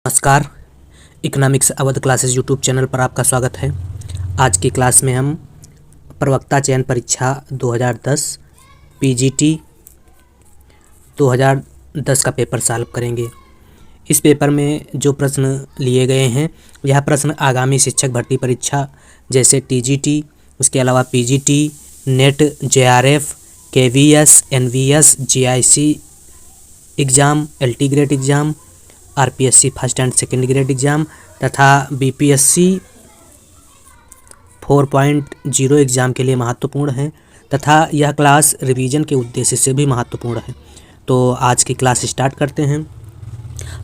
नमस्कार। Economics Awadh classes YouTube channel पर आपका स्वागत है। आज की क्लास में हम प्रवक्ता चयन परीक्षा 2010 पीजीटी 2010 का पेपर सॉल्व करेंगे। इस पेपर में जो प्रश्न लिए गए हैं यह प्रश्न आगामी शिक्षक भर्ती परीक्षा जैसे टीजीटी, उसके अलावा PGT, NET, JRF, KVS, NVS, GIC exam, LT grade exam, RPSC first and second grade exam तथा बीपीएससी 4.0 एग्ज़ाम के लिए महत्वपूर्ण है तथा यह क्लास रिवीजन के उद्देश्य से भी महत्वपूर्ण है। तो आज की क्लास स्टार्ट करते हैं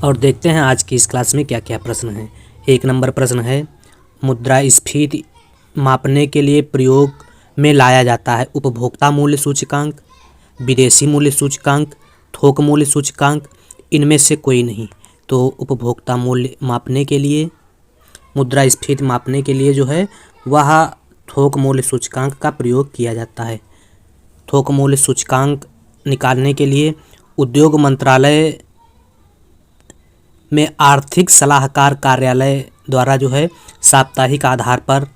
और देखते हैं आज की इस क्लास में क्या क्या प्रश्न हैं। 1 नंबर प्रश्न है, मुद्रास्फीति मापने के लिए प्रयोग में लाया जाता है उपभोक्ता मूल्य सूचकांक, विदेशी मूल्य सूचकांक, थोक मूल्य सूचकांक, इनमें से कोई नहीं। तो उपभोक्ता मूल्य मापने के लिए, मुद्रास्फीति मापने के लिए जो है वह थोक मूल्य सूचकांक का प्रयोग किया जाता है। थोक मूल्य सूचकांक निकालने के लिए उद्योग मंत्रालय में आर्थिक सलाहकार कार्यालय द्वारा जो है साप्ताहिक आधार पर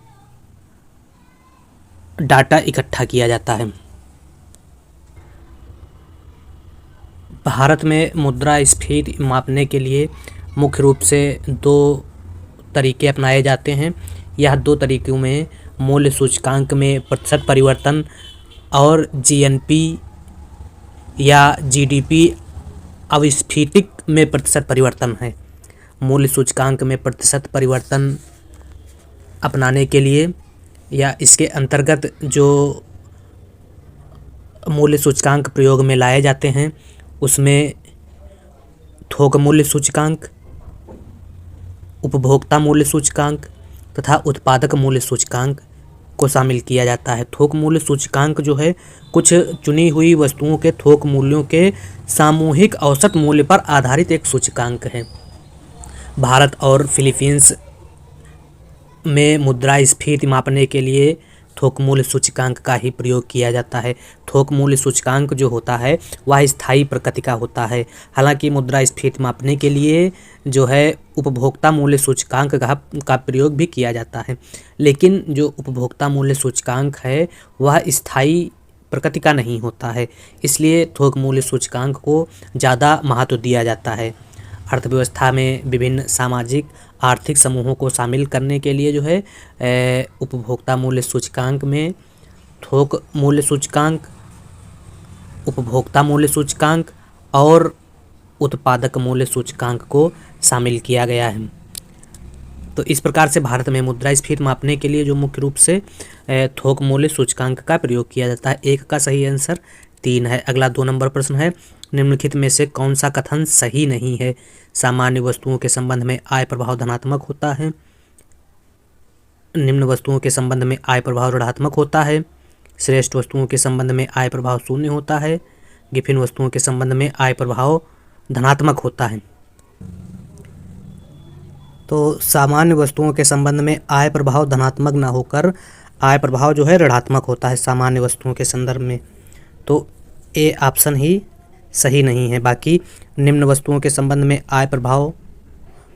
डाटा इकट्ठा किया जाता है। भारत में मुद्रास्फीति मापने के लिए मुख्य रूप से 2 तरीके अपनाए जाते हैं। यह 2 तरीकों में मूल्य सूचकांक में प्रतिशत परिवर्तन और जीएनपी या जीडीपी अविस्फीतिक में प्रतिशत परिवर्तन है। मूल्य सूचकांक में प्रतिशत परिवर्तन अपनाने के लिए या इसके अंतर्गत जो मूल्य सूचकांक प्रयोग में लाए जाते हैं उसमें थोक मूल्य सूचकांक, उपभोक्ता मूल्य सूचकांक तथा उत्पादक मूल्य सूचकांक को शामिल किया जाता है। थोक मूल्य सूचकांक जो है कुछ चुनी हुई वस्तुओं के थोक मूल्यों के सामूहिक औसत मूल्य पर आधारित एक सूचकांक है। भारत और फिलीपींस में मुद्रास्फीति मापने के लिए थोक मूल्य सूचकांक का ही प्रयोग किया जाता है। थोक मूल्य सूचकांक जो होता है वह स्थायी प्रकृति का होता है। हालांकि मुद्रास्फीति मापने के लिए जो है उपभोक्ता मूल्य सूचकांक का प्रयोग भी किया जाता है, लेकिन जो उपभोक्ता मूल्य सूचकांक है वह स्थायी प्रकृति का नहीं होता है, इसलिए थोक मूल्य सूचकांक को ज़्यादा महत्व दिया जाता है। अर्थव्यवस्था में विभिन्न सामाजिक आर्थिक समूहों को शामिल करने के लिए जो है उपभोक्ता मूल्य सूचकांक में थोक मूल्य सूचकांक, उपभोक्ता मूल्य सूचकांक और उत्पादक मूल्य सूचकांक को शामिल किया गया है। तो इस प्रकार से भारत में मुद्रास्फीति मापने के लिए जो मुख्य रूप से थोक मूल्य सूचकांक का प्रयोग किया जाता है। 1 का सही आंसर 3 है। अगला 2 नंबर प्रश्न है, निम्नलिखित में से कौन सा कथन सही नहीं है? सामान्य वस्तुओं के संबंध में आय प्रभाव धनात्मक होता है, निम्न वस्तुओं के संबंध में आय प्रभाव ऋणात्मक होता है, श्रेष्ठ वस्तुओं के संबंध में आय प्रभाव शून्य होता है, गिफिन वस्तुओं के संबंध में आय प्रभाव धनात्मक होता है। तो सामान्य वस्तुओं के संबंध में आय प्रभाव धनात्मक ना होकर आय प्रभाव जो है ऋणात्मक होता है सामान्य वस्तुओं के संदर्भ में। तो ए ऑप्शन ही सही नहीं है। बाकी निम्न वस्तुओं के संबंध में आय प्रभाव,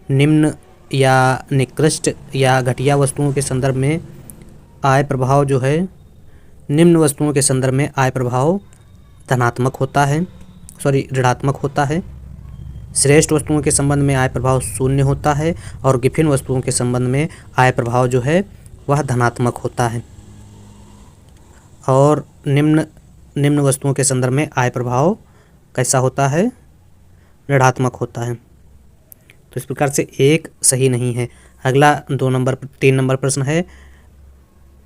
निम्न या निकृष्ट या घटिया वस्तुओं के संदर्भ में आय प्रभाव जो है निम्न वस्तुओं के संदर्भ में आय प्रभाव धनात्मक होता है, ऋणात्मक होता है। श्रेष्ठ वस्तुओं के संबंध में आय प्रभाव शून्य होता है और गिफिन वस्तुओं के संबंध में आय प्रभाव जो है वह धनात्मक होता है। और निम्न वस्तुओं के संदर्भ में आय प्रभाव कैसा होता है? ऋणात्मक होता है। तो इस प्रकार से 1 सही नहीं है। अगला 3 नंबर प्रश्न है,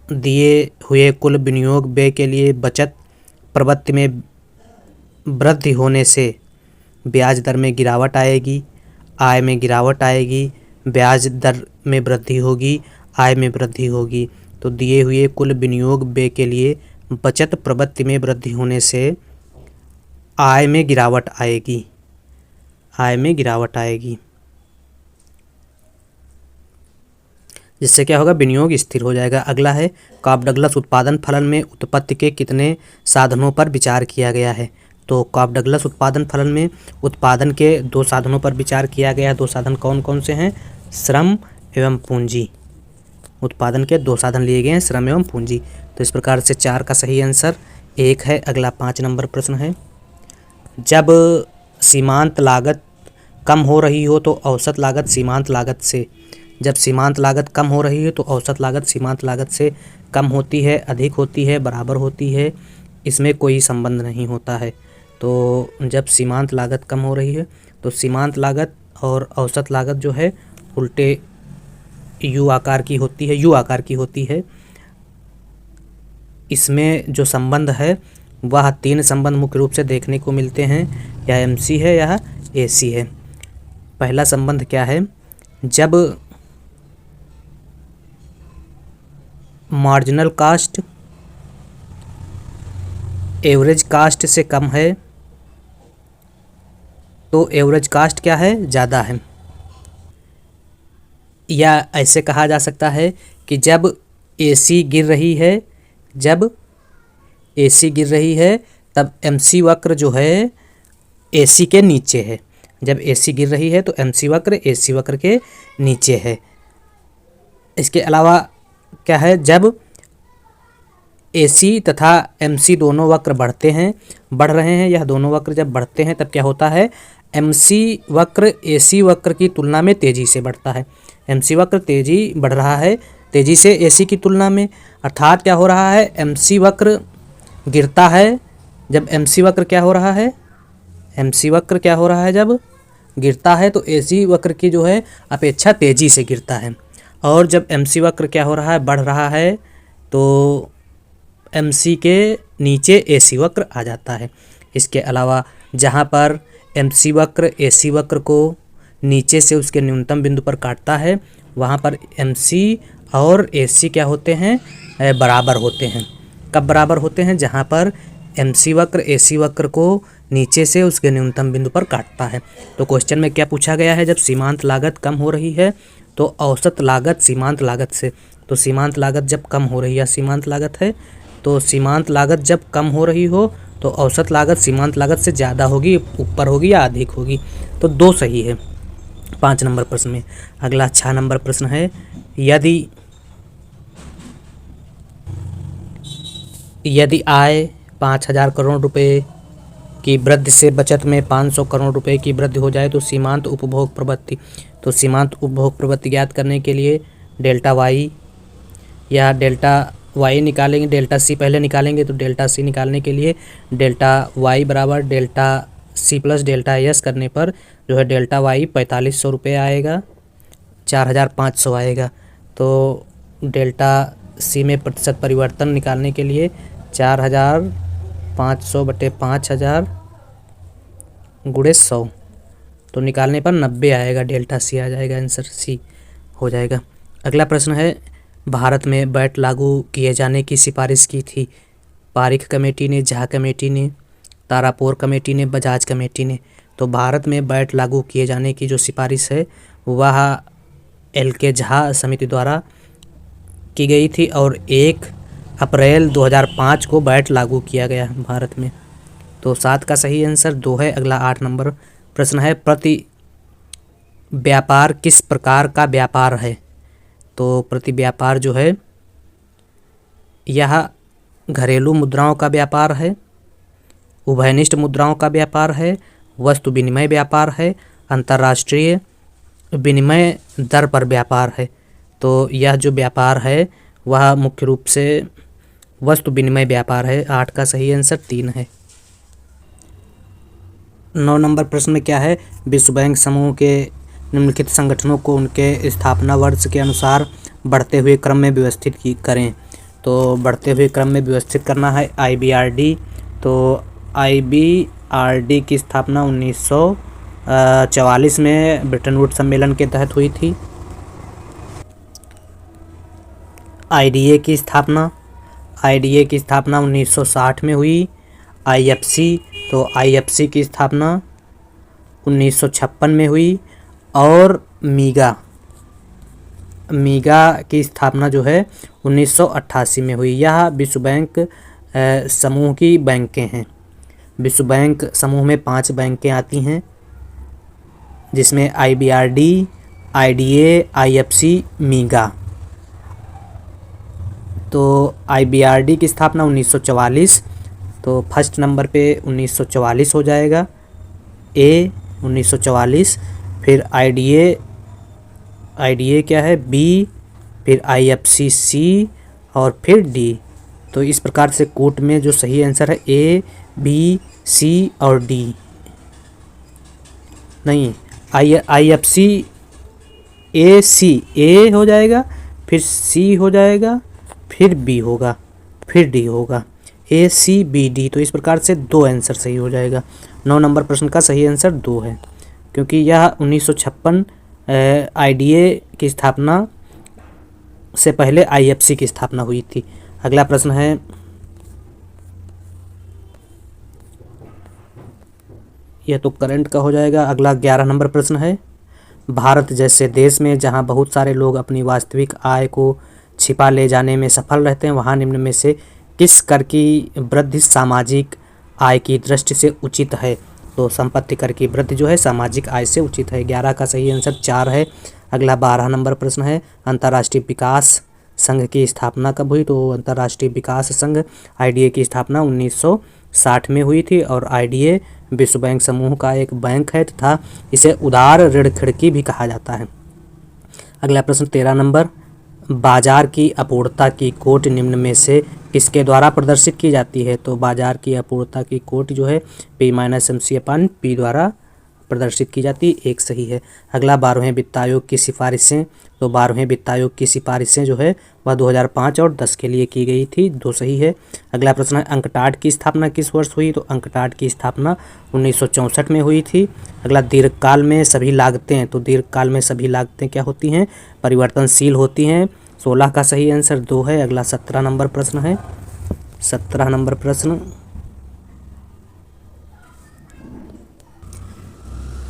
दिए हुए कुल विनियोग व्यय के लिए बचत प्रवृत्ति में वृद्धि होने से ब्याज दर में गिरावट आएगी, आय में गिरावट आएगी, ब्याज दर में वृद्धि होगी, आय में वृद्धि होगी। तो दिए हुए कुल विनियोग व्यय के लिए बचत प्रवृत्ति में वृद्धि होने से आय में गिरावट आएगी, आय में गिरावट आएगी, जिससे क्या होगा? विनियोग स्थिर हो जाएगा। अगला है, कॉप डगलस उत्पादन फलन में उत्पत्ति के कितने साधनों पर विचार किया गया है? तो कॉफ डगलस उत्पादन फलन में उत्पादन के 2 साधनों पर विचार किया गया। 2 साधन कौन कौन से हैं? श्रम एवं पूंजी। उत्पादन के 2 साधन लिए गए हैं, श्रम एवं पूंजी। तो इस प्रकार से 4 का सही आंसर 1 है। अगला 5 नंबर प्रश्न है, जब सीमांत लागत कम हो रही हो तो औसत लागत सीमांत लागत से, जब सीमांत लागत कम हो रही है तो औसत लागत सीमांत लागत से कम होती है, अधिक होती है, बराबर होती है, इसमें कोई संबंध नहीं होता है। तो जब सीमांत लागत कम हो रही है तो सीमांत लागत और औसत लागत जो है उल्टे यू आकार की होती है। इसमें जो संबंध है वह 3 संबंध मुख्य रूप से देखने को मिलते हैं, या एमसी है या एसी है। पहला संबंध क्या है? जब मार्जिनल कास्ट एवरेज कास्ट से कम है तो एवरेज कास्ट क्या है? ज़्यादा है। या ऐसे कहा जा सकता है कि जब एसी गिर रही है तब एमसी वक्र जो है एसी के नीचे है। जब एसी गिर रही है तो एमसी वक्र एसी वक्र के नीचे है। इसके अलावा क्या है? जब एसी तथा एमसी दोनों वक्र बढ़ रहे हैं, यह दोनों वक्र जब बढ़ते हैं तब क्या होता है? एमसी वक्र एसी वक्र की तुलना में तेज़ी से बढ़ता है। एमसी वक्र बढ़ रहा है तेज़ी से एसी की तुलना में, अर्थात क्या हो रहा है? एमसी वक्र गिरता है। जब एमसी वक्र क्या हो रहा है? एमसी वक्र क्या हो रहा है? जब गिरता है तो एसी वक्र की जो है अपेक्षा तेज़ी से गिरता है। और जब एमसी वक्र क्या हो रहा है? बढ़ रहा है, तो एमसी के नीचे एसी वक्र आ जाता है। इसके अलावा जहाँ पर एमसी वक्र एसी वक्र को नीचे से उसके न्यूनतम बिंदु पर काटता है, वहाँ पर एमसी और एसी क्या होते हैं? बराबर होते हैं। कब बराबर होते हैं? जहाँ पर एमसी वक्र एसी वक्र को नीचे से उसके न्यूनतम बिंदु पर काटता है। तो क्वेश्चन में क्या पूछा गया है? जब सीमांत लागत कम हो रही है तो औसत लागत सीमांत लागत से, तो सीमांत लागत जब कम हो रही है, सीमांत लागत है तो सीमांत लागत जब कम हो रही हो तो औसत लागत सीमांत लागत से ज़्यादा होगी, ऊपर होगी या अधिक होगी। तो 2 सही है 5 नंबर प्रश्न में। अगला 6 नंबर प्रश्न है, यदि आय 5,000 करोड़ रुपए की वृद्धि से बचत में 500 करोड़ रुपए की वृद्धि हो जाए तो सीमांत उपभोग प्रवृत्ति, तो सीमांत उपभोग प्रवृत्ति ज्ञात करने के लिए डेल्टा वाई या डेल्टा वाई निकालेंगे, डेल्टा सी पहले निकालेंगे। तो डेल्टा सी निकालने के लिए डेल्टा वाई बराबर delta C plus delta S करने पर जो है डेल्टा वाई 4500 रुपये आएगा, 4500 आएगा। तो डेल्टा सी में प्रतिशत परिवर्तन निकालने के लिए 4500 बटे 5000 गुणे 100, तो निकालने पर 90 आएगा, डेल्टा सी आ जाएगा, आंसर सी हो जाएगा। अगला प्रश्न है, भारत में वैट लागू किए जाने की सिफारिश की थी पारिख कमेटी ने, झा कमेटी ने, तारापोर कमेटी ने, बजाज कमेटी ने। तो भारत में वैट लागू किए जाने की जो सिफारिश है वह एल.के. झा समिति द्वारा की गई थी और 1 अप्रैल 2005 को वैट लागू किया गया भारत में। तो 7 का सही आंसर 2 है। अगला 8 नंबर प्रश्न है, प्रति व्यापार किस प्रकार का व्यापार है? तो प्रति व्यापार जो है यह घरेलू मुद्राओं का व्यापार है, उभयनिष्ठ मुद्राओं का व्यापार है, वस्तु विनिमय व्यापार है, अंतर्राष्ट्रीय विनिमय दर पर व्यापार है। तो यह जो व्यापार है वह मुख्य रूप से वस्तु विनिमय व्यापार है। 8 का सही आंसर 3 है। 9 नंबर प्रश्न में क्या है, विश्व बैंक समूह के निम्नलिखित संगठनों को उनके स्थापना वर्ष के अनुसार बढ़ते हुए क्रम में व्यवस्थित करें। तो बढ़ते हुए क्रम में व्यवस्थित करना है IBRD। तो IBRD की स्थापना 1944 में ब्रिटेन वुड्स सम्मेलन के तहत हुई थी। IDA की स्थापना 1960 में हुई। IFC, तो IFC की स्थापना 1956 में हुई। और मीगा की स्थापना जो है 1988 में हुई। यह विश्व बैंक समूह की बैंकें हैं। विश्व बैंक समूह में 5 बैंकें आती हैं, जिसमें IBRD, IDA, IFC, मीगा। तो IBRD की स्थापना 1944, तो फर्स्ट नंबर पे 1944 हो जाएगा, A 1944। फिर IDA क्या है, B, फिर IFC C, और फिर D। तो इस प्रकार से कोट में जो सही आंसर है A, B, C और D, नहीं, IFC A C, A हो जाएगा, फिर C हो जाएगा, फिर B होगा, फिर D होगा, A C B D। तो इस प्रकार से 2 आंसर सही हो जाएगा। 9 नंबर प्रश्न का सही आंसर 2 है, क्योंकि यह 1956 IDA की स्थापना से पहले IFC की स्थापना हुई थी। अगला प्रश्न है, यह तो करंट का हो जाएगा। अगला 11 नंबर प्रश्न है, भारत जैसे देश में जहां बहुत सारे लोग अपनी वास्तविक आय को छिपा ले जाने में सफल रहते हैं, वहां निम्न में से किस कर की वृद्धि सामाजिक आय की दृष्टि से उचित है? तो संपत्ति कर की वृद्धि जो है सामाजिक आय से उचित है। 11 का सही आंसर 4 है। अगला 12 नंबर प्रश्न है, अंतर्राष्ट्रीय विकास संघ की स्थापना कब हुई? तो अंतर्राष्ट्रीय विकास संघ IDA की स्थापना 1960 में हुई थी, और IDA विश्व बैंक समूह का एक बैंक है तथा इसे उदार ऋण खिड़की भी कहा जाता है। अगला प्रश्न 13 नंबर, बाजार की अपूर्णता की कोट निम्न में से किसके द्वारा प्रदर्शित की जाती है? तो बाजार की अपूर्णता की कोट जो है P-MC/P द्वारा प्रदर्शित की जाती, एक सही है। अगला 12वें वित्त आयोग की सिफारिशें, तो 12वें वित्त आयोग की सिफारिशें जो है वह 2005 और 10 के लिए की गई थी, 2 सही है। अगला प्रश्न है, अंकटाड की स्थापना किस वर्ष हुई? तो अंकटाड की स्थापना 1964 में हुई थी। अगला दीर्घकाल में सभी लागतें, तो दीर्घकाल में सभी लागतें क्या होती हैं? परिवर्तनशील होती हैं। 16 का सही आंसर 2 है। अगला 17 नंबर प्रश्न है, 17 नंबर प्रश्न,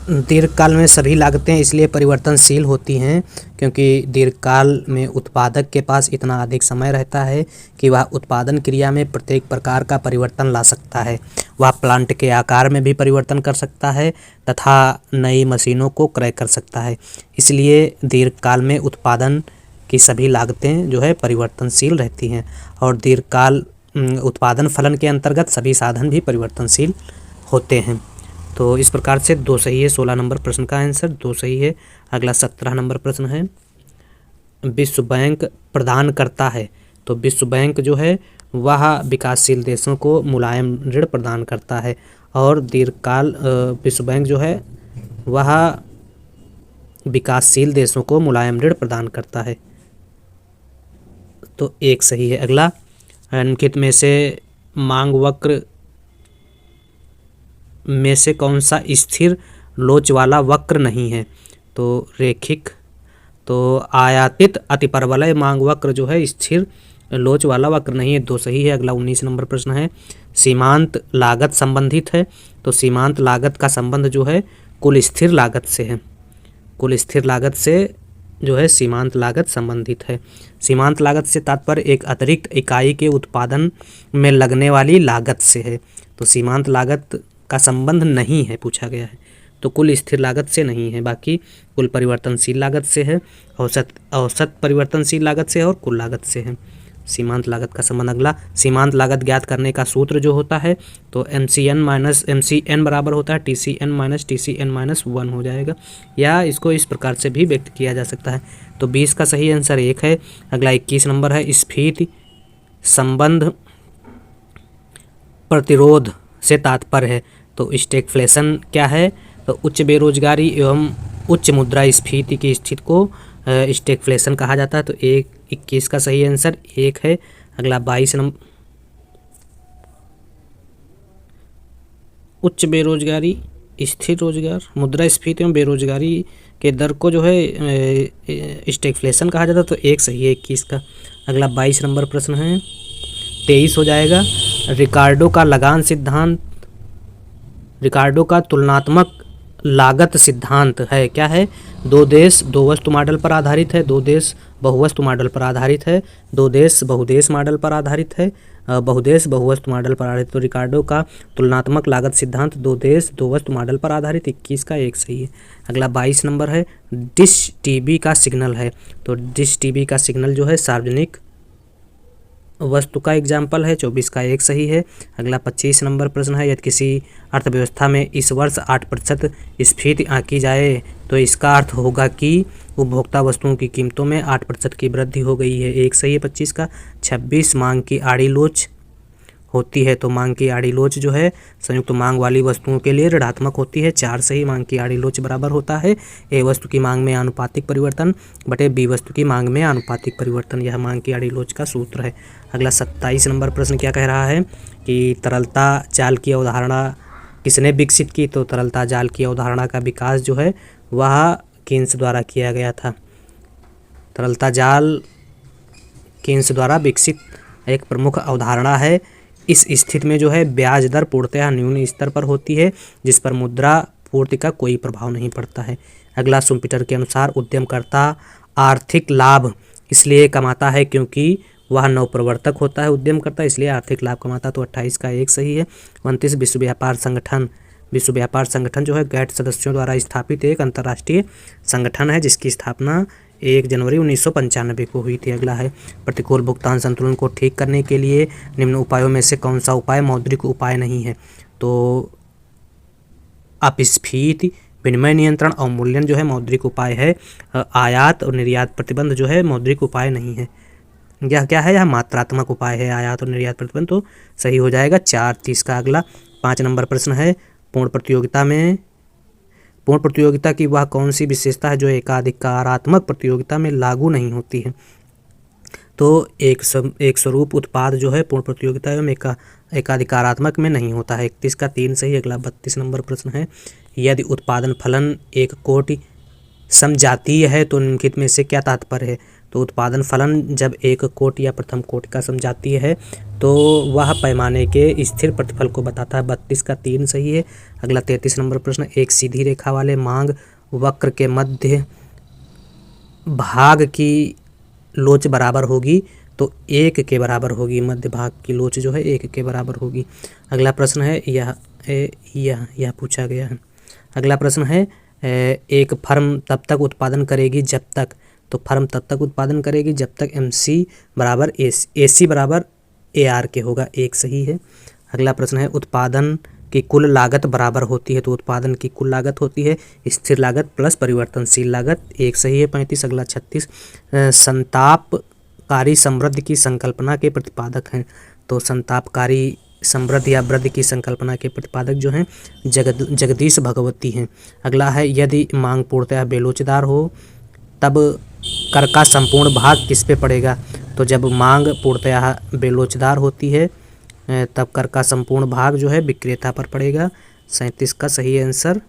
दीर्घकाल में सभी लागतें इसलिए परिवर्तनशील होती हैं क्योंकि दीर्घकाल में उत्पादक के पास इतना अधिक समय रहता है कि वह उत्पादन क्रिया में प्रत्येक प्रकार का परिवर्तन ला सकता है। वह प्लांट के आकार में भी परिवर्तन कर सकता है तथा नई मशीनों को क्रय कर सकता है। इसलिए दीर्घकाल में उत्पादन की सभी लागतें जो है परिवर्तनशील रहती हैं, और दीर्घकाल उत्पादन फलन के अंतर्गत सभी साधन भी परिवर्तनशील होते हैं। तो इस प्रकार से 2 सही है। 16 नंबर प्रश्न का आंसर 2 सही है। अगला 17 नंबर प्रश्न है, विश्व बैंक प्रदान करता है, तो विश्व बैंक जो है वह विकासशील देशों को मुलायम ऋण प्रदान करता है, और दीर्घकाल विश्व बैंक जो है वह विकासशील देशों को मुलायम ऋण प्रदान करता है, तो एक सही है। अगला, निम्नलिखित में से मांग वक्र में से कौन सा स्थिर लोच वाला वक्र नहीं है? तो रेखिक, तो आयातित अतिपरवलय मांग वक्र जो है स्थिर लोच वाला वक्र नहीं है, 2 सही है। अगला 19 नंबर प्रश्न है, सीमांत लागत संबंधित है, तो सीमांत लागत का संबंध जो है कुल स्थिर लागत से है। कुल स्थिर लागत से जो है सीमांत लागत संबंधित है। सीमांत लागत से तात्पर्य एक अतिरिक्त इकाई के उत्पादन में लगने वाली लागत से है, तो सीमांत लागत का संबंध नहीं है पूछा गया है, तो कुल स्थिर लागत से नहीं है, बाकी कुल परिवर्तनशील लागत से है, औसत परिवर्तनशील लागत से है, और कुल लागत से है सीमांत लागत का संबंध। अगला, सीमांत लागत ज्ञात करने का सूत्र जो होता है तो MCN बराबर होता है TCN-1 हो जाएगा, या इसको इस प्रकार से भी व्यक्त किया जा सकता है। तो 20 का सही आंसर 1 है। अगला 21 नंबर है, स्फीति संबंध प्रतिरोध से तात्पर्य है, तो स्टैगफ्लेशन क्या है? तो उच्च बेरोजगारी एवं उच्च मुद्रास्फीति की स्थिति को स्टैगफ्लेशन कहा जाता है, तो 21 का सही आंसर 1 है। अगला 22 नंबर, उच्च बेरोजगारी, स्थिर रोजगार, मुद्रास्फीति एवं बेरोजगारी के दर को जो है स्टैगफ्लेशन कहा जाता है, तो 1 सही है 21 का। अगला 22 नंबर प्रश्न है, 23 हो जाएगा, रिकार्डो का लगान सिद्धांत, रिकार्डो का तुलनात्मक लागत सिद्धांत है। क्या है? दो देश दो वस्तु मॉडल पर आधारित है, दो देश बहुवस्तु मॉडल पर आधारित है, दो देश बहुदेश मॉडल पर आधारित है, बहुदेश बहुवस्तु मॉडल पर आधारित। तो रिकार्डो का तुलनात्मक लागत सिद्धांत दो देश दो वस्तु मॉडल पर आधारित, 21 का एक सही है। अगला 22 नंबर है, डिश टीवी का सिग्नल है। तो डिश टीवी का सिग्नल जो है सार्वजनिक वस्तु का एग्जाम्पल है, 24 का एक सही है। अगला 25 नंबर प्रश्न है, यदि किसी अर्थव्यवस्था में इस वर्ष 8% स्फीति आंकी जाए तो इसका अर्थ होगा कि उपभोक्ता वस्तुओं की कीमतों में 8% की वृद्धि हो गई है, एक सही है 25 का। 26 मांग की आड़ी लोच होती है। तो मांग की आड़ी लोच जो है संयुक्त मांग वाली वस्तुओं के लिए ऋणात्मक होती है, 4 सही। मांग की आड़ी लोच बराबर होता है ए वस्तु की मांग में आनुपातिक परिवर्तन बटे बी वस्तु की मांग में आनुपातिक परिवर्तन, यह मांग की आड़ी लोच का सूत्र है। अगला 27 नंबर प्रश्न क्या कह रहा है कि तरलता जाल की अवधारणा किसने विकसित की? तो तरलता जाल की अवधारणा का विकास जो है वह कीन्स द्वारा किया गया था। तरलता जाल कीन्स द्वारा विकसित एक प्रमुख अवधारणा है। इस स्थिति में जो है ब्याज दर पूर्णतः न्यून स्तर पर होती है, जिस पर मुद्रा पूर्ति का कोई प्रभाव नहीं पड़ता है। अगला शुम्पीटर के अनुसार उद्यमकर्ता आर्थिक लाभ इसलिए कमाता है क्योंकि वह नवप्रवर्तक होता है। उद्यमकर्ता इसलिए आर्थिक लाभ कमाता, तो 28 का एक सही है। 29 विश्व व्यापार संगठन। विश्व व्यापार संगठन जो है गैर सदस्यों द्वारा स्थापित एक अंतर्राष्ट्रीय संगठन है, जिसकी स्थापना 1 जनवरी 1995 को हुई थी। अगला है, प्रतिकूल भुगतान संतुलन को ठीक करने के लिए निम्न उपायों में से कौन सा उपाय मौद्रिक उपाय नहीं है? तो अपस्फीति, विनिमय नियंत्रण, अवमूल्यन जो है मौद्रिक उपाय है। आयात और निर्यात प्रतिबंध जो है मौद्रिक उपाय नहीं है। यह क्या है? यह मात्रात्मक उपाय है, आयात और निर्यात प्रतिबंध, तो सही हो जाएगा 4-30 का। अगला 5 नंबर प्रश्न है, पूर्ण प्रतियोगिता की वह कौन सी विशेषता है जो एकाधिकारात्मक प्रतियोगिता में लागू नहीं होती है? तो एक स्वरूप उत्पाद जो है पूर्ण प्रतियोगिता एवं एकाधिकारात्मक में नहीं होता है, 31 का 3 सही। अगला 32 नंबर प्रश्न है, यदि उत्पादन फलन एक कोटि समजातीय है तो निम्नलिखित में से क्या तात्पर्य है? तो उत्पादन फलन जब एक कोटि या प्रथम कोटि का समजातीय है तो वह पैमाने के स्थिर प्रतिफल को बताता है, 32 का 3 सही है। अगला 33 नंबर प्रश्न, एक सीधी रेखा वाले मांग वक्र के मध्य भाग की लोच बराबर होगी, तो 1 के बराबर होगी। मध्य भाग की लोच जो है 1 के बराबर होगी। अगला प्रश्न है, यह पूछा गया है। अगला प्रश्न है, एक फर्म तब तक उत्पादन करेगी जब तक, तो फर्म तब तक उत्पादन करेगी जब तक MC बराबर AC बराबर AR के होगा, 1 सही है। अगला प्रश्न है, उत्पादन की कुल लागत बराबर होती है, तो उत्पादन की कुल लागत होती है स्थिर लागत प्लस परिवर्तनशील लागत, 1 सही है। 35। अगला 36, संतापकारी समृद्धि की संकल्पना के प्रतिपादक हैं, तो संतापकारी समृद्धि या वृद्धि की संकल्पना के प्रतिपादक जो हैं जगदीश भगवती हैं। अगला है, यदि मांग पूर्णतः बेलोचदार हो तब कर का संपूर्ण भाग किस पे पड़ेगा? तो जब मांग पूर्णतः बेलोचदार होती है तब कर का संपूर्ण भाग जो है विक्रेता पर पड़ेगा, 37 का सही आंसर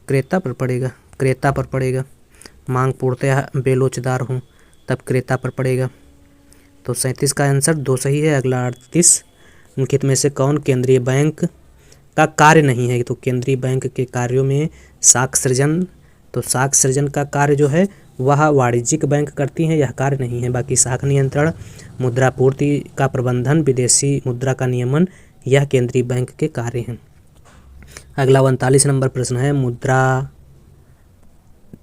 क्रेता पर पड़ेगा। मांग पूर्णतः बेलोचदार हो तब क्रेता पर पड़ेगा, तो 37 का आंसर 2 सही है। अगला 38, निम्नलिखित में से कौन केंद्रीय बैंक का कार्य नहीं है? तो केंद्रीय बैंक के कार्यों में साख सृजन, तो साख सृजन का कार्य जो है वह वाणिज्यिक बैंक करती हैं, यह कार्य नहीं है। बाकी साख नियंत्रण, मुद्रा पूर्ति का प्रबंधन, विदेशी मुद्रा का नियमन, यह केंद्रीय बैंक के कार्य हैं। अगला 39 नंबर प्रश्न है, मुद्रा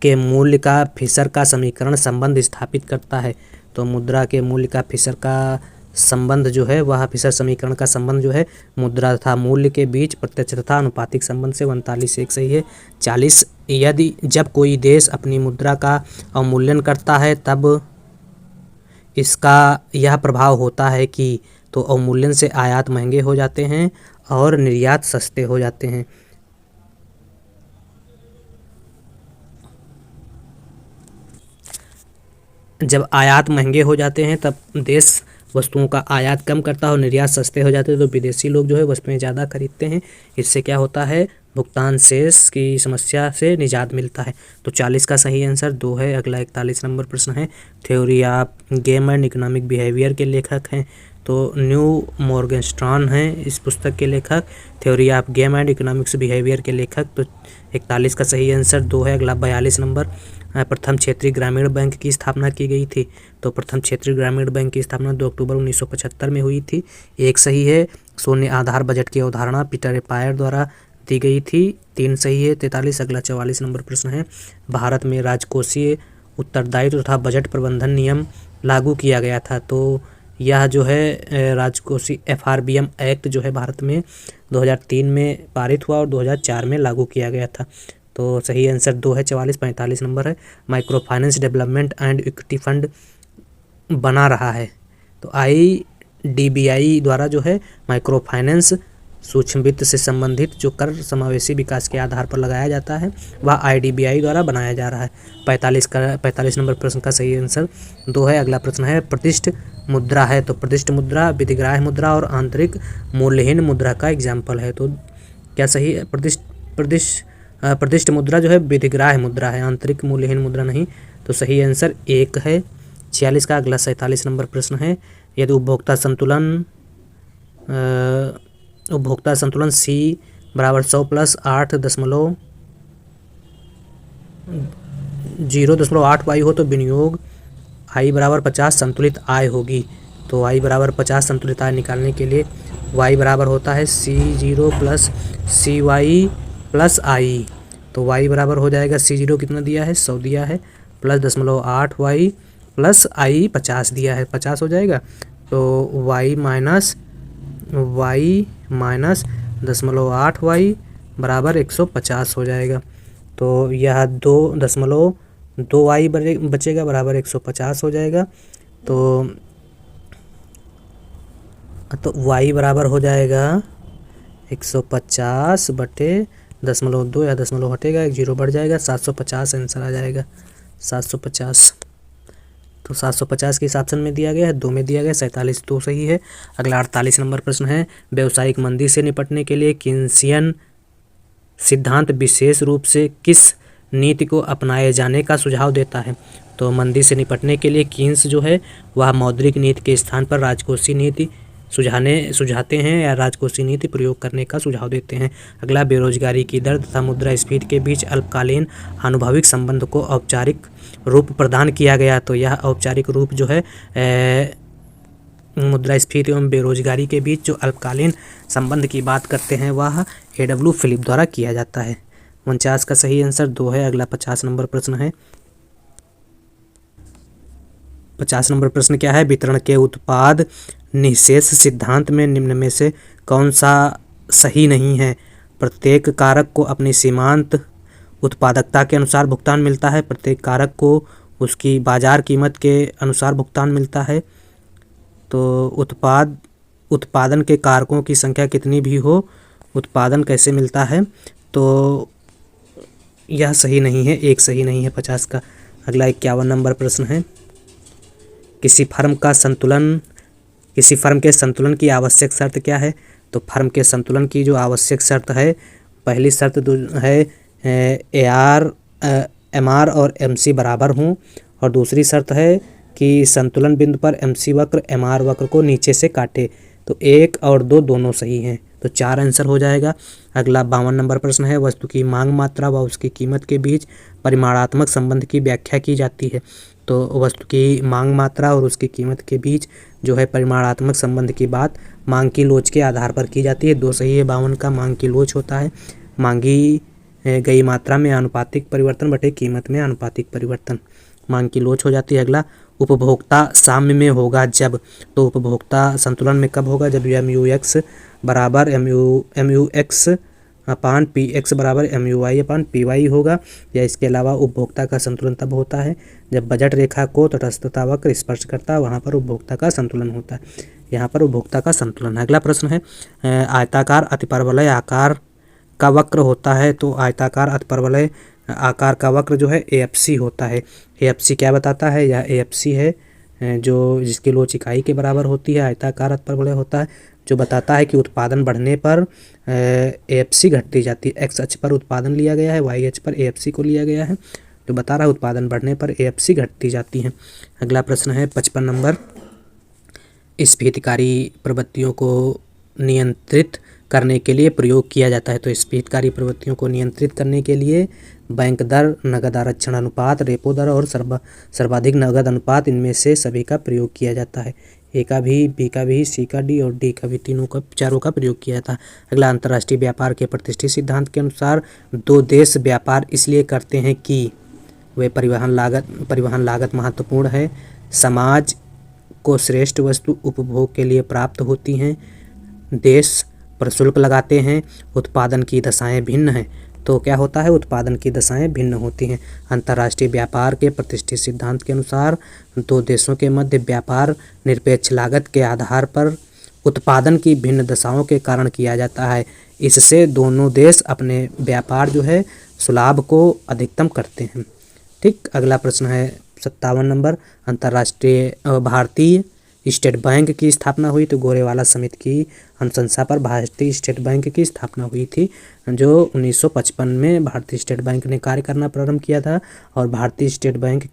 के मूल्य का फिशर का समीकरण संबंध स्थापित करता है, तो मुद्रा के मूल्य का फिशर का संबंध जो है वह फिशर समीकरण का संबंध जो है मुद्रा तथा मूल्य के बीच प्रत्यक्ष तथा अनुपातिक संबंध से, 39 एक सही है। 40, यदि जब कोई देश अपनी मुद्रा का अवमूल्यन करता है तब इसका यह प्रभाव होता है कि तो अवमूल्यन से आयात महंगे हो जाते हैं और निर्यात सस्ते हो जाते हैं। जब आयात महंगे हो जाते हैं तब देश वस्तुओं का आयात कम करता है और निर्यात सस्ते हो जाते हैं, तो विदेशी लोग जो है वस्तुएं ज़्यादा खरीदते हैं। इससे क्या होता है, भुगतान शेष की समस्या से निजात मिलता है। तो 40 का सही आंसर 2 है। अगला 41 नंबर प्रश्न है, theory of game and economic behaviour के लेखक हैं, तो न्यू मॉर्गनस्टर्न हैं इस पुस्तक के लेखक। Theory of game and economics behaviour के लेखक। तो 41 का सही आंसर 2 है। अगला 42 नंबर, प्रथम क्षेत्रीय ग्रामीण बैंक की स्थापना की गई थी। तो प्रथम क्षेत्रीय ग्रामीण बैंक की स्थापना 2 अक्टूबर 1975 में हुई थी। एक सही है। शून्य आधार बजट की अवधारणा पीटर पायर द्वारा दी गई थी। 3 सही है। 43। अगला 44 नंबर प्रश्न है, भारत में राजकोषीय उत्तरदायित्व तथा बजट प्रबंधन नियम लागू किया गया था। तो यह जो है राजकोषीय FRBM एक्ट जो है भारत में 2003 में पारित हुआ और 2004 में लागू किया गया था। तो सही आंसर 2 है। 44। 45 नंबर है, micro finance development and equity fund बना रहा है। तो IDBI द्वारा जो है माइक्रो फाइनेंस सूक्ष्म वित्त से संबंधित जो कर समावेशी विकास के आधार पर लगाया जाता है वह IDBI द्वारा बनाया जा रहा है। 45 नंबर प्रश्न का सही आंसर 2 है। अगला प्रश्न है, प्रतिष्ठ मुद्रा है। तो प्रतिष्ठ मुद्रा विधिग्राह्य मुद्रा और आंतरिक मूल्यहीन मुद्रा का एग्जाम्पल है। तो क्या सही है? प्रतिष्ठ मुद्रा जो है विधिग्राह्य मुद्रा है, आंतरिक मूल्यहीन मुद्रा नहीं। तो सही आंसर 1 है। 46 का अगला 47 नंबर प्रश्न है, यदि उपभोक्ता संतुलन C बराबर 100 प्लस 0.8 y हो तो विनियोग I बराबर 50 संतुलित आय होगी। तो I बराबर 50 संतुलित आय निकालने के लिए y बराबर होता है C0 plus CY plus I। तो y बराबर हो जाएगा C0 कितना दिया है 100 दिया है, प्लस 0.8y प्लस I 50 दिया है 50 हो जाएगा। तो y माइनस 0.8y बराबर 150 हो जाएगा। तो यह 2.2y बचेगा बराबर 150 हो जाएगा। तो y बराबर हो जाएगा 150 बटे 0.2 या 0 हटेगा 1 0 बढ़ जाएगा 750 आंसर आ जाएगा 750। तो 750 किस ऑप्शन में दिया गया है? 2 में दिया गया। 47 तो सही है। अगला 48 नंबर प्रश्न है, व्यावसायिक मंदी से निपटने के लिए कीन्सियन सिद्धांत विशेष रूप से किस नीति को अपनाए जाने का सुझाव देता है? तो मंदी से निपटने के लिए कीन्स जो है वह मौद्रिक नीति के स्थान पर राजकोषीय नीति सुझाते हैं या राजकोषीय नीति प्रयोग करने का सुझाव देते हैं। अगला, बेरोजगारी की दर तथा मुद्रास्फीति के बीच अल्पकालीन आनुभविक संबंध को औपचारिक रूप प्रदान किया गया। तो यह औपचारिक रूप जो है मुद्रास्फीति एवं बेरोजगारी के बीच जो अल्पकालीन संबंध की बात करते हैं वह A.W. फिलिप द्वारा किया जाता है। 49 का सही आंसर 2 है। अगला 50 नंबर प्रश्न है, 50 नंबर प्रश्न क्या है, वितरण के उत्पाद निःशेष सिद्धांत में निम्न में से कौन सा सही नहीं है? प्रत्येक कारक को अपनी सीमांत उत्पादकता के अनुसार भुगतान मिलता है। प्रत्येक कारक को उसकी बाजार कीमत के अनुसार भुगतान मिलता है। तो उत्पादन के कारकों की संख्या कितनी भी हो उत्पादन कैसे मिलता है? तो यह सही नहीं है, एक सही नहीं है 50 का। अगला 51 नंबर प्रश्न है, किसी फर्म के संतुलन की आवश्यक शर्त क्या है? तो फर्म के संतुलन की जो आवश्यक शर्त है, पहली शर्त है MR और MC बराबर हों, और दूसरी शर्त है कि संतुलन बिंदु पर MC वक्र MR वक्र को नीचे से काटे। तो 1 और 2 दोनों सही हैं, तो 4 आंसर हो जाएगा। अगला 52 नंबर प्रश्न है, वस्तु की मांग मात्रा व उसकी कीमत के बीच परिमाणात्मक संबंध की व्याख्या की जाती है। तो वस्तु की मांग मात्रा और उसकी कीमत के बीच जो है परिमाणात्मक संबंध की बात मांग की लोच के आधार पर की जाती है। 2 सही है। 52 का मांग की लोच होता है मांगी गई मात्रा में आनुपातिक परिवर्तन बटे कीमत में आनुपातिक परिवर्तन, मांग की लोच हो जाती है। अगला, उपभोक्ता साम्य में होगा जब? तो उपभोक्ता संतुलन में कब होगा? जब MUX बराबर MUX अपान PX बराबर MUY अपान PY होगा। या इसके अलावा उपभोक्ता का संतुलन तब होता है जब बजट रेखा को तटस्थता वक्र स्पर्श करता है, वहाँ पर उपभोक्ता का संतुलन होता है। यहाँ पर उपभोक्ता का संतुलन है। अगला प्रश्न है, आयताकार अतिपरवलय आकार का वक्र होता है। तो आयताकार अतिपरवलय आकार का वक्र जो है AFC होता है। AFC क्या बताता है? यह AFC है जो जिसकी लोच इकाई के बराबर होती है। आयताकार अतिपरवलय होता है जो बताता है कि उत्पादन बढ़ने पर AFC घटती जाती है। X अक्ष पर उत्पादन लिया गया है, Y अक्ष पर AFC को लिया गया है, जो बता रहा है उत्पादन बढ़ने पर AFC घटती जाती है। अगला प्रश्न है 55 नंबर, स्फीतिकारी प्रवृत्तियों को नियंत्रित करने के लिए प्रयोग किया जाता है। तो स्फीतिकारी प्रवृत्तियों को नियंत्रित करने के लिए बैंक दर, नगद आरक्षण अनुपात, रेपो दर और सर्वाधिक नगद अनुपात, इनमें से सभी का प्रयोग किया जाता है। ए का भी, बी का भी, सी का डी और डी का भी, चारों का प्रयोग किया जाता है। अगला, अंतर्राष्ट्रीय व्यापार के प्रतिष्ठित सिद्धांत के अनुसार दो देश व्यापार इसलिए करते हैं कि वे परिवहन लागत महत्वपूर्ण है, समाज को श्रेष्ठ वस्तु उपभोग के लिए प्राप्त होती हैं, देश प्रशुल्क लगाते हैं, उत्पादन की दशाएं भिन्न हैं। तो क्या होता है? उत्पादन की दशाएं भिन्न होती हैं। अंतर्राष्ट्रीय व्यापार के प्रतिष्ठित सिद्धांत के अनुसार दो देशों के मध्य व्यापार निरपेक्ष लागत के आधार पर उत्पादन की भिन्न दशाओं के कारण किया जाता है। इससे दोनों देश अपने व्यापार जो है सुलाभ को अधिकतम करते हैं। ठीक, अगला प्रश्न है 57 नंबर। भारतीय स्टेट बैंक की स्थापना हुई तो गोरेवाला समिति की अनुशंसा पर भारतीय स्टेट बैंक की स्थापना हुई थी, जो 1955 में भारतीय स्टेट बैंक ने कार्य करना प्रारंभ किया था। और भारतीय स्टेट बैंक